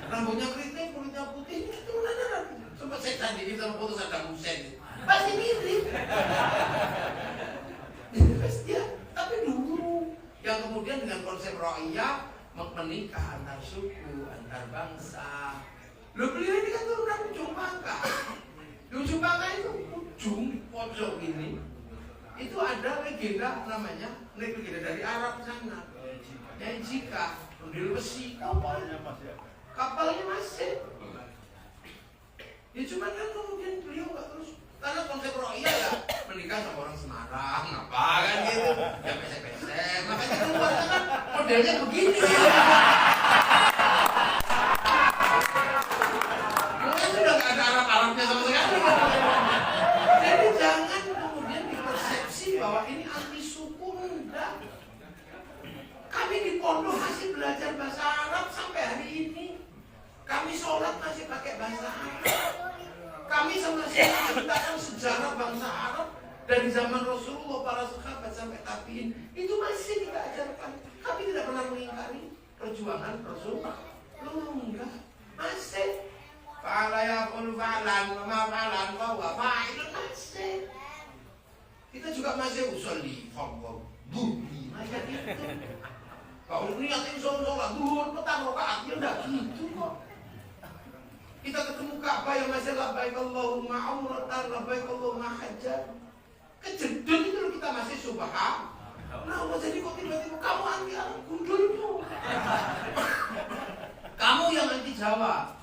Rambutnya keriting, kulitnya putih, ini turunan Arab. Coba saya tandingin sama foto Saddam Hussein. Pasti mirip. Ya, tapi dulu yang kemudian dengan konsep ro'iyah menikah antar suku, antar bangsa. Loh, beliau ini kan turunan ujung Bangka. Di ujung Bangka itu ujung pojok ini itu ada legenda namanya legenda dari Arab sana. Yang jika model besi kapalnya masih. Ya cuman kan kemudian beliau nggak terus karena konsep ro'iyah ya menikah sama orang Semarang apa kan gitu ya pesek-pesek makanya keluar kan modelnya begini mungkin sudah nggak ada Arab-Arabnya sama sekali jadi jangan kemudian dipersepsi bahwa ini anti suku. Enggak, kami di pondok masih belajar bahasa Arab sampai hari ini. Kami sholat masih pakai bahasa Arab. Kami sama-sama menceritakan sejarah bangsa Arab dari zaman Rasulullah, para sahabat sampai tabiin. Itu masih kita ajarkan. Kami tidak pernah mengingkari perjuangan Rasulullah. Enggak, masih. Fa'ala yaqulu fa'lan wa ma fa'lan wa huwa fa'ilun masih. Kita juga masih usolli fardhu dhuhri. Macam itu. Kalau niatin sholat duhur petang rakaat ya enggak gitu kok. Kita ketemu Ka'bah yang masih labbaik Allahumma umratan, labbaik Allahumma hajjan. Kejedut itu loh kita masih subhan. Nah, jadi kok tiba-tiba kamu anti Arab gundul itu. Kamu yang anti Jawa.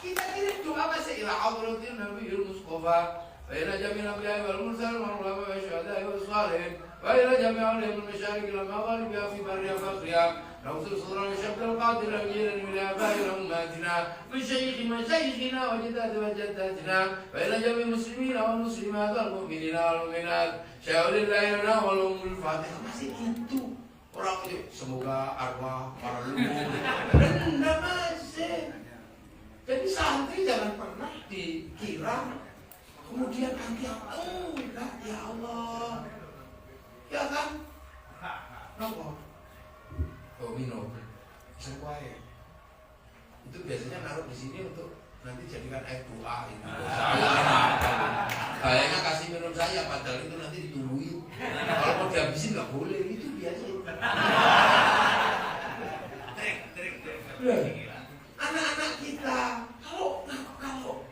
Kita kirim doa masih ila hadratin Nabiyil Mustafa. وإلى جميع الأنبياء والمرسلين والعلماء والشهداء والصالحين وإلى جميع علماء المشارق والمغارب في برها وبحرها نغفر صدرنا شبك القادر الجيل من آبائنا وأمهاتنا من شيخ مشايخنا وجدات وجداتنا وإلى جميع المسلمين والمسلمات والمؤمنين والمؤمنات شاء لله لنا ولهم الفاتحة. Masih itu orang itu semoga arwah para leluhur rendah masih. Jadi santri jangan pernah dikira kemudian anti apa? Enggak, ya Allah. Ya kan? Nopo? Oh, minum. Sesuai. Itu biasanya naruh di sini untuk nanti jadikan air doa itu. Kayaknya kasih minum saya, padahal itu nanti ditungguin. Kalau mau dihabisin nggak boleh, itu biasa. Trik. Anak-anak kita, kalau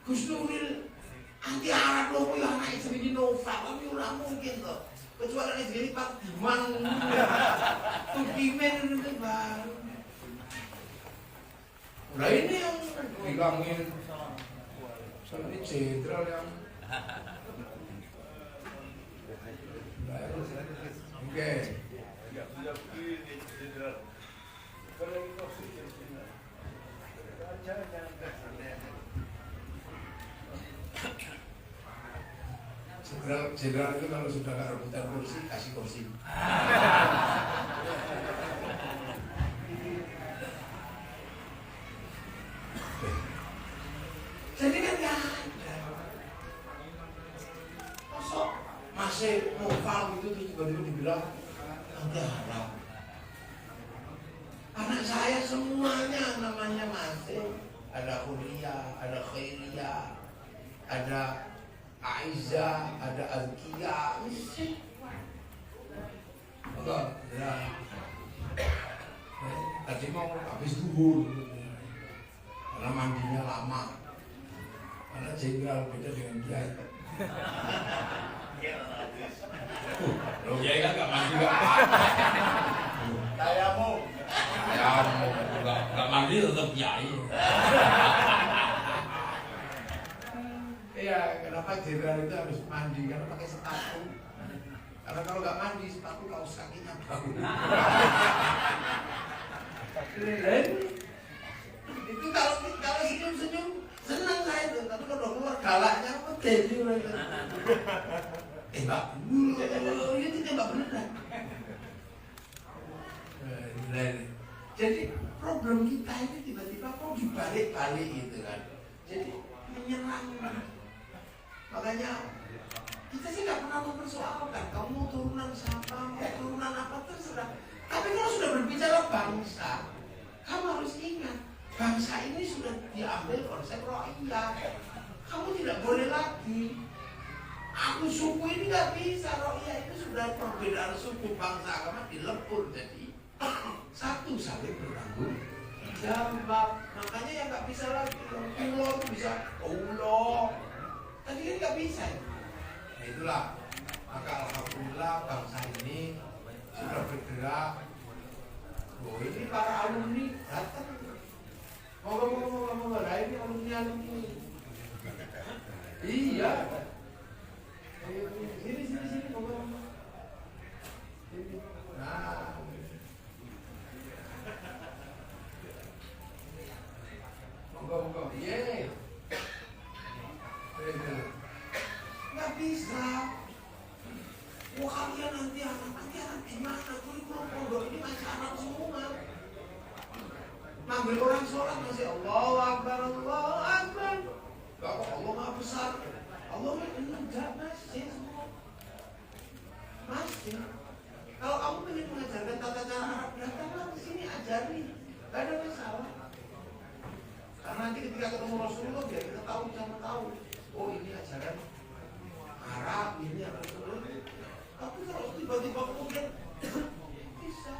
Gus Nuril anti Arab loh, ya anak istri di Nova, tapi udah mungkin tuh. Kecuali istri Pak Diman, Tukimen itu baru. Nah ini yang bilangin, ini jenderal yang oke. Jenderal itu kalau sudah nggak rebutan kursi, kasih kursi. Jadi kan nggak ada. Masuk masih novel gitu terus tiba-tiba dibilang nanti harap. Anak saya semuanya namanya masih ada Huria, ada Khairia, ada Aiza, ada Azkia, mesti. Enggak, ya. Tadi mau habis duhur, karena mandinya lama. Karena jenderal beda dengan kiai. Loh, kiai kan nggak mandi nggak apa. Kayamu Nggak mandi tetap kiai. Iya, kenapa jenderal itu harus mandi? Karena pakai sepatu. Karena kalau nggak mandi, sepatu kaos kakinya bau. Itu kalau senyum-senyum senang saya itu, tapi kalau keluar galaknya apa jadi mereka. Mbak, itu tembak beneran. Jadi problem kita ini tiba-tiba kok dibalik-balik gitu kan. Jadi menyerang. Makanya kita sih nggak pernah mempersoalkan kamu turunan siapa, mau turunan apa terserah. Tapi kalau sudah berbicara bangsa, kamu harus ingat bangsa ini sudah diambil konsep rohiyah. Kamu tidak boleh lagi. Aku suku ini nggak bisa, rohiyah itu sudah perbedaan suku bangsa agama dilebur jadi satu saling bertanggung jawab. Makanya yang nggak bisa lagi pulau itu bisa Allah. Tadi kan nggak bisa. Nah itulah. Maka alhamdulillah bangsa ini sudah bergerak. Oh ini para alumni datang. Mau lah ini alumni. Iya. Sini ngomong. Nah. Ngomong. Ye. Nggak bisa. Wah kalian nanti anak gimana? Kurikulum pondok ini masih anak semua. Manggil orang sholat masih Allahu Akbar, Allahu Akbar. Gak kok Allah maha besar. Allah enggak masih semua. Masih. Kalau kamu ingin mengajarkan tata cara Arab, datanglah ke sini ajari. Gak ada masalah. Karena nanti ketika ketemu Rasulullah biar kita tahu sama tahu. Oh ini ajaran Arab, ini apa itu. Tapi kalau tiba-tiba kemudian bisa.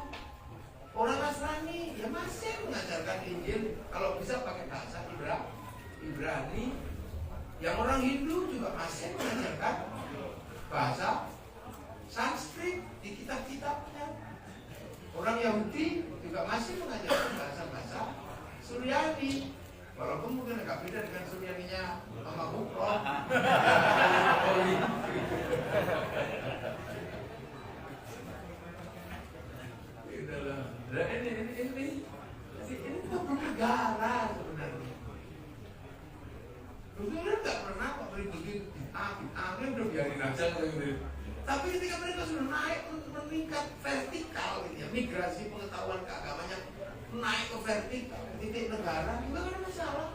Orang Nasrani ya masih mengajarkan Injil kalau bisa pakai bahasa Ibrani. Yang orang Hindu juga masih mengajarkan bahasa Sanskrit di kitab-kitabnya. Orang Yahudi juga masih mengajarkan bahasa-bahasa Suryani. Walaupun mungkin agak beda dengan Suryaninya Mama Bukro. Ini problem negara sebenarnya. Sebenarnya nggak pernah Pak bikin kita udah biarin aja gitu. Tapi ketika mereka sudah naik meningkat vertikal gitu ya, migrasi pengetahuan keagamannya naik ke vertikal titik negara, nggak ada masalah.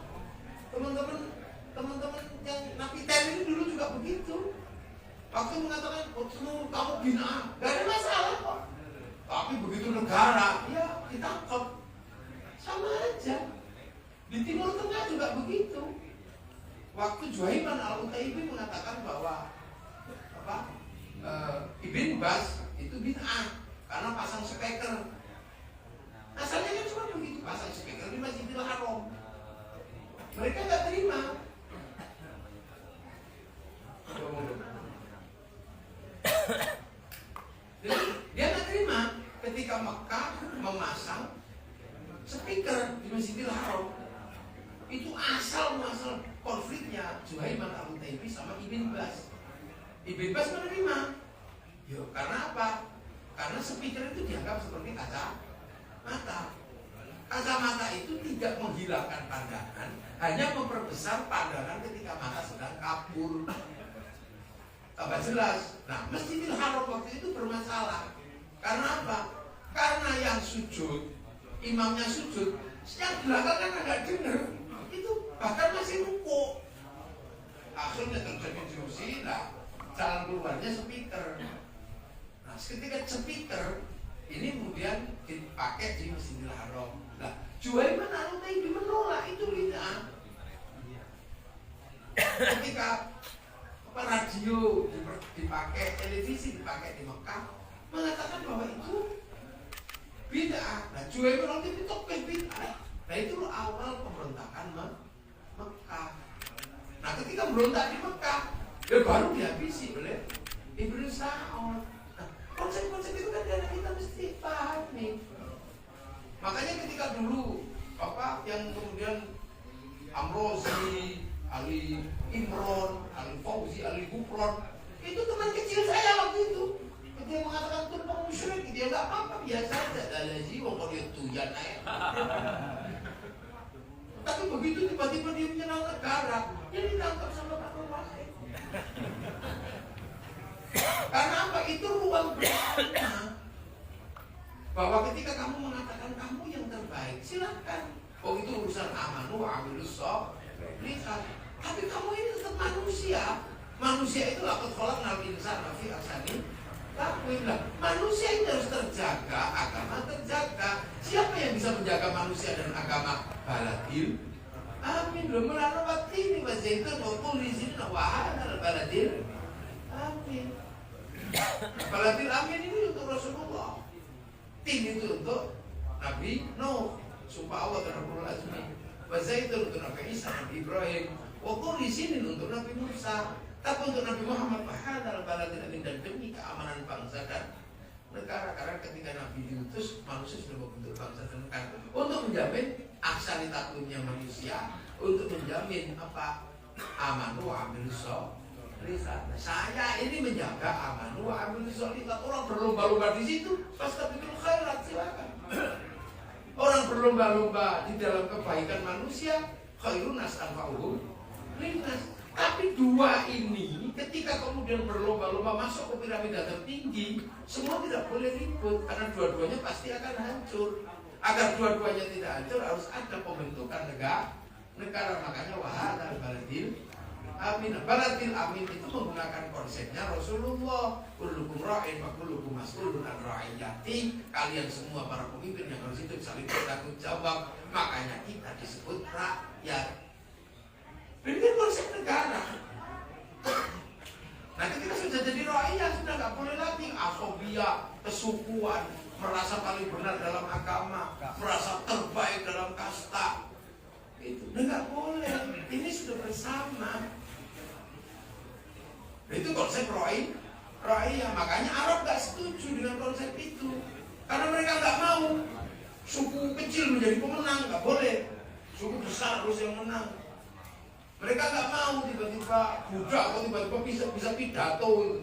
Teman-teman yang napiter ini dulu juga begitu. Waktu mengatakan kamu bina, nggak ada masalah kok. Tapi begitu negara, ya ditangkap. Sama aja. Di Timur Tengah juga begitu. Waktu Juhaiman Al-Utaibi mengatakan bahwa Ibn Bas itu bid'ah karena pasang speaker. Asalnya kan cuma begitu, pasang speaker di Masjidil Haram. Mereka nggak terima. Jadi dia nggak terima ketika Mekah memasang speaker di Masjidil Haram. Itu asal muasal konfliknya Juhaiman Al-Utaibi sama Ibn Bas. Ibn Bas menerima. Yo, karena apa? Karena speaker itu dianggap seperti kacamata. Kacamata itu tidak menghilangkan pandangan, hanya memperbesar pandangan ketika mata sedang kabur. Tambah jelas. Nah, Masjidil Haram waktu itu bermasalah. Karena apa? Karena yang sujud, imamnya sujud, yang belakang kan agak dengar. Itu bahkan masih ruku. Akhirnya terjadi diskusi. Nah, jalan keluarnya speaker. Nah, ketika speaker ini kemudian dipakai di Masjidil Haram. Nah, Juhaiman Al-Utaibi menolak itu bid'ah. Ketika radio dipakai, televisi dipakai di Mekah, mengatakan bahwa itu bid'ah. Nah, Juhaiman Al-Utaibi itu bid'ah. Nah, itu awal pemberontakan Mekah. Nah, ketika berontak di Mekah, ya baru dihabisi oleh Ibnu Sa'ud. Nah, konsep-konsep itu kan kita mesti pahami. Makanya ketika dulu yang kemudian Amrozi, Ali Imron, Ali Fauzi, Ali Gufron, itu teman kecil saya waktu itu. Dia mengatakan itu musyrik, dia nggak apa-apa, biasa aja. Dalaji, wong dia tuyan aja. Tapi begitu tiba-tiba dia menyerang negara, dia ditangkap sama Pak Wasid. Karena apa? Itu ruang bertanya. Bahwa ketika kamu mengatakan kamu yang terbaik, silakan. Oh, itu urusan amanu wa amilus lihat. Tapi kamu ini tetap manusia. Manusia itu laqad khalaqnal insana fi ahsani taqwim. Manusia ini harus terjaga, agama terjaga. Siapa yang bisa menjaga manusia dan agama? Baladil amin. Belum melana waktu ini wazaitun wa kulli wa hadal baladil amin. Baladil amin ini untuk Rasulullah. Tin itu untuk Nabi Nuh, sumpah Allah dan Rabbul Azmi. Wazaitun untuk Nabi Isa, Nabi Ibrahim. Waktu di sini untuk Nabi Musa. Tapi untuk Nabi Muhammad hadal baladil amin, dan demi keamanan bangsa dan negara. Karena ketika Nabi diutus, manusia sudah membentuk bangsa dan negara untuk menjamin aksani taklumnya manusia, untuk menjamin amanu wa amilus sholihat. Saya ini menjaga amanu wa amilus sholihat. Orang berlomba-lomba di situ, fastabiqul khairat, silakan. Orang berlomba-lomba di dalam kebaikan manusia, khairun nas anfa'uhum linnas. Tapi dua ini ketika kemudian berlomba-lomba masuk ke piramida tertinggi, semua tidak boleh ribut karena dua-duanya pasti akan hancur. Agar dua-duanya tidak hancur harus ada pembentukan negara. Makanya wahada baladil amin. Baladil amin itu menggunakan konsepnya Rasulullah. Kullukum ra'in wa kullukum mas'ulun an ra'iyati. Kalian semua para pemimpin yang harus hidup saling bertanggung jawab. Makanya kita disebut rakyat. Ini kan konsep negara. Nah, ketika sudah jadi rakyat sudah nggak boleh lagi asofia, kesukuan, merasa paling benar dalam agama, merasa terbaik dalam kasta. Itu nggak boleh. Ini sudah bersama. Itu konsep rakyat. Makanya Arab nggak setuju dengan konsep itu, karena mereka nggak mau suku kecil menjadi pemenang. Nggak boleh. Suku besar harus yang menang. Mereka nggak mau tiba-tiba budak atau tiba-tiba bisa pidato.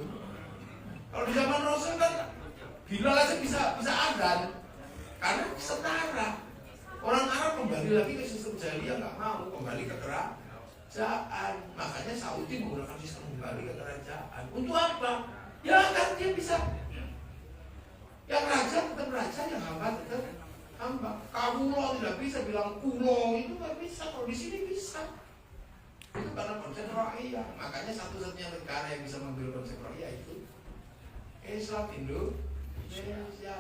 Kalau di zaman Rasul kan Bilal aja bisa adzan karena setara. Orang Arab kembali lagi ke sistem jahiliyah, nggak mau kembali ke kerajaan. Makanya Saudi menggunakan sistem kembali ke kerajaan. Untuk apa? Ya kan dia bisa. Yang raja tetap raja, yang hamba tetap hamba. Kaulo tidak bisa bilang kulo, itu nggak bisa. Kalau di sini bisa. Itu karena konsep rakyat. Makanya satu-satunya negara yang bisa mengambil konsep rakyat itu Islam Indonesia.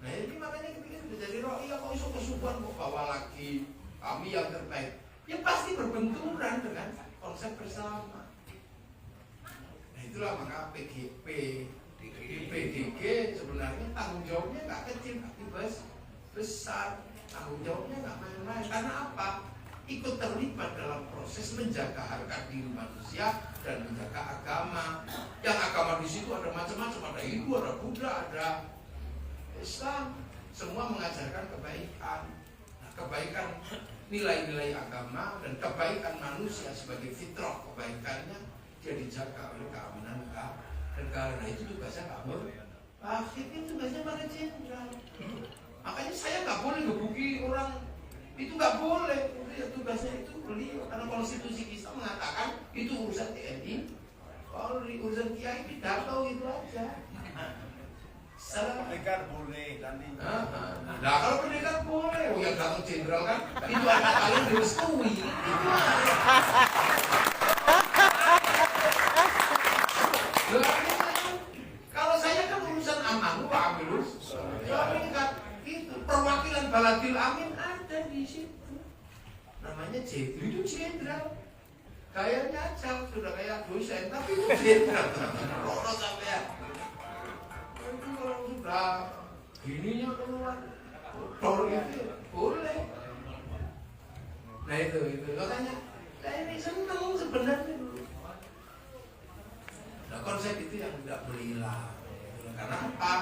Nah ini makanya ketika sudah jadi rakyat kok iso kesubuhan kok bawa lagi kami yang terbaik. Ya pasti berbenturan dengan konsep bersama. Nah itulah maka PDG sebenarnya tanggung jawabnya nggak kecil, tapi besar. Tanggung jawabnya nggak main-main. Karena apa? Ikut terlibat dalam proses menjaga harga diri manusia dan menjaga agama. Yang agama di situ ada macam-macam, ada Hindu, ada Buddha, ada Islam. Semua mengajarkan kebaikan. Nah, kebaikan nilai-nilai agama dan kebaikan manusia sebagai fitrah kebaikannya dia dijaga oleh keamanan negara. Nah itu tugasnya kamu. Akhirnya tugasnya para jenderal. Makanya saya nggak boleh gebuki orang, itu nggak boleh. Ya, tugasnya itu beliau karena konstitusi kita mengatakan itu urusan TNI. Kalau urusan kiai pidato itu aja. Pendekar boleh nanti. Nah kalau pendekar boleh, oh yang datang jenderal kan itu anak kalian direstui. Kalau saya kan urusan aman, Pak Amilus. Itu perwakilan Baladil Amin ada di situ. Namanya Jetri, itu jenderal. Kayaknya aja sudah kayak dosen, tapi itu jenderal. Rono sampean. Itu kalau sudah gininya keluar, kotor itu boleh. Nah itu makanya saya ini senang sebenarnya. Nah konsep itu yang tidak boleh hilang. Karena apa?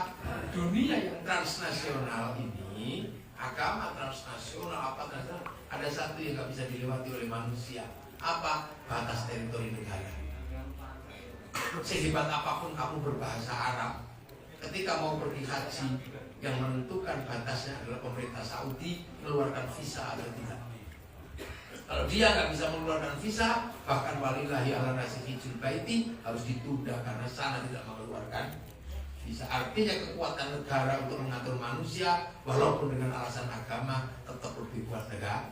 Dunia yang transnasional ini, agama transnasional, apa transnasional, ada satu yang nggak bisa dilewati oleh manusia. Apa? Batas teritori negara. Sehebat apapun kamu berbahasa Arab, ketika mau pergi haji, yang menentukan batasnya adalah pemerintah Saudi mengeluarkan visa atau tidak. Kalau dia nggak bisa mengeluarkan visa, bahkan walillahi ala nasi hijul baiti harus ditunda karena sana tidak mengeluarkan visa. Artinya kekuatan negara untuk mengatur manusia, walaupun dengan alasan agama, tetap lebih kuat negara.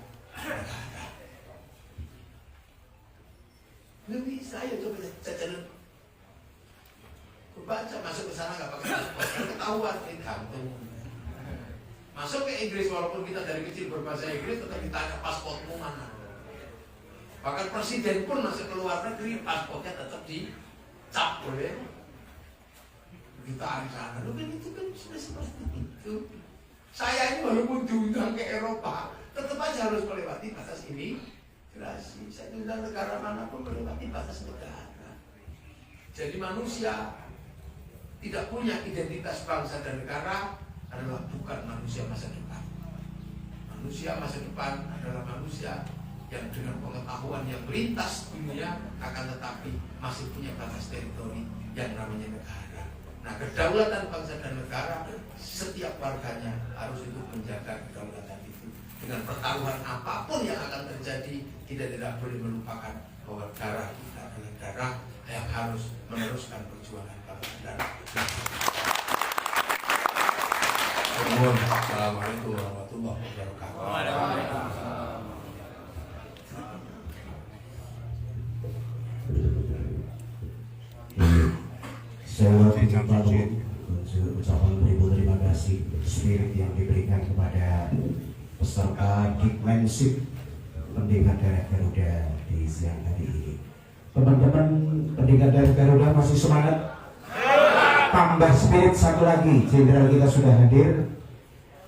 Nggak bisa ya, coba jalan. Baca masuk ke sana nggak pakai paspor, ketahuan gantung. Masuk ke Inggris walaupun kita dari kecil berbahasa Inggris tetap ditanya paspormu mana. Bahkan presiden pun masuk ke luar negeri paspornya tetap dicap oleh kita di sana. Loh kan itu kan sudah seperti itu. Saya ini walaupun diundang ke Eropa tetap aja harus melewati batas imigrasi. Saya diundang negara manapun melewati batas negara. Jadi manusia tidak punya identitas bangsa dan negara adalah bukan manusia masa depan. Manusia masa depan adalah manusia yang dengan pengetahuan yang lintas dunia akan tetapi masih punya batas teritori yang namanya negara. Nah, kedaulatan bangsa dan negara setiap warganya harus itu menjaga kedaulatan itu. Dengan pertaruhan apapun yang akan terjadi, kita tidak boleh melupakan bahwa darah kita adalah darah yang harus meneruskan perjuangan bangsa dan negara. Assalamualaikum warahmatullahi wabarakatuh. Saya ucapkan beribu terima kasih spirit yang diberikan kepada peserta Dikmenship Pendidikan Daerah Garuda di siang hari ini. Teman-teman Pendidikan Daerah Garuda masih semangat? Tambah spirit satu lagi, jenderal kita sudah hadir.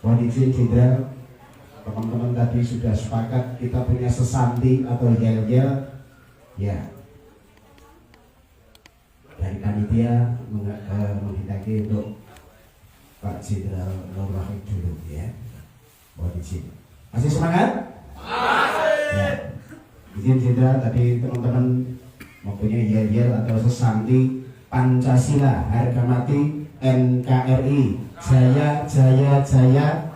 Mohon izin jenderal, teman-teman tadi sudah sepakat kita punya sesanti atau yel-yel, ya. Dari panitia menghendaki untuk Pak Jenderal Nur Wahid dulu ya. Mohon izin. Masih semangat? Ya. Izin Jenderal, tadi teman-teman mempunyai yel-yel atau sesanti Pancasila harga mati NKRI jaya jaya jaya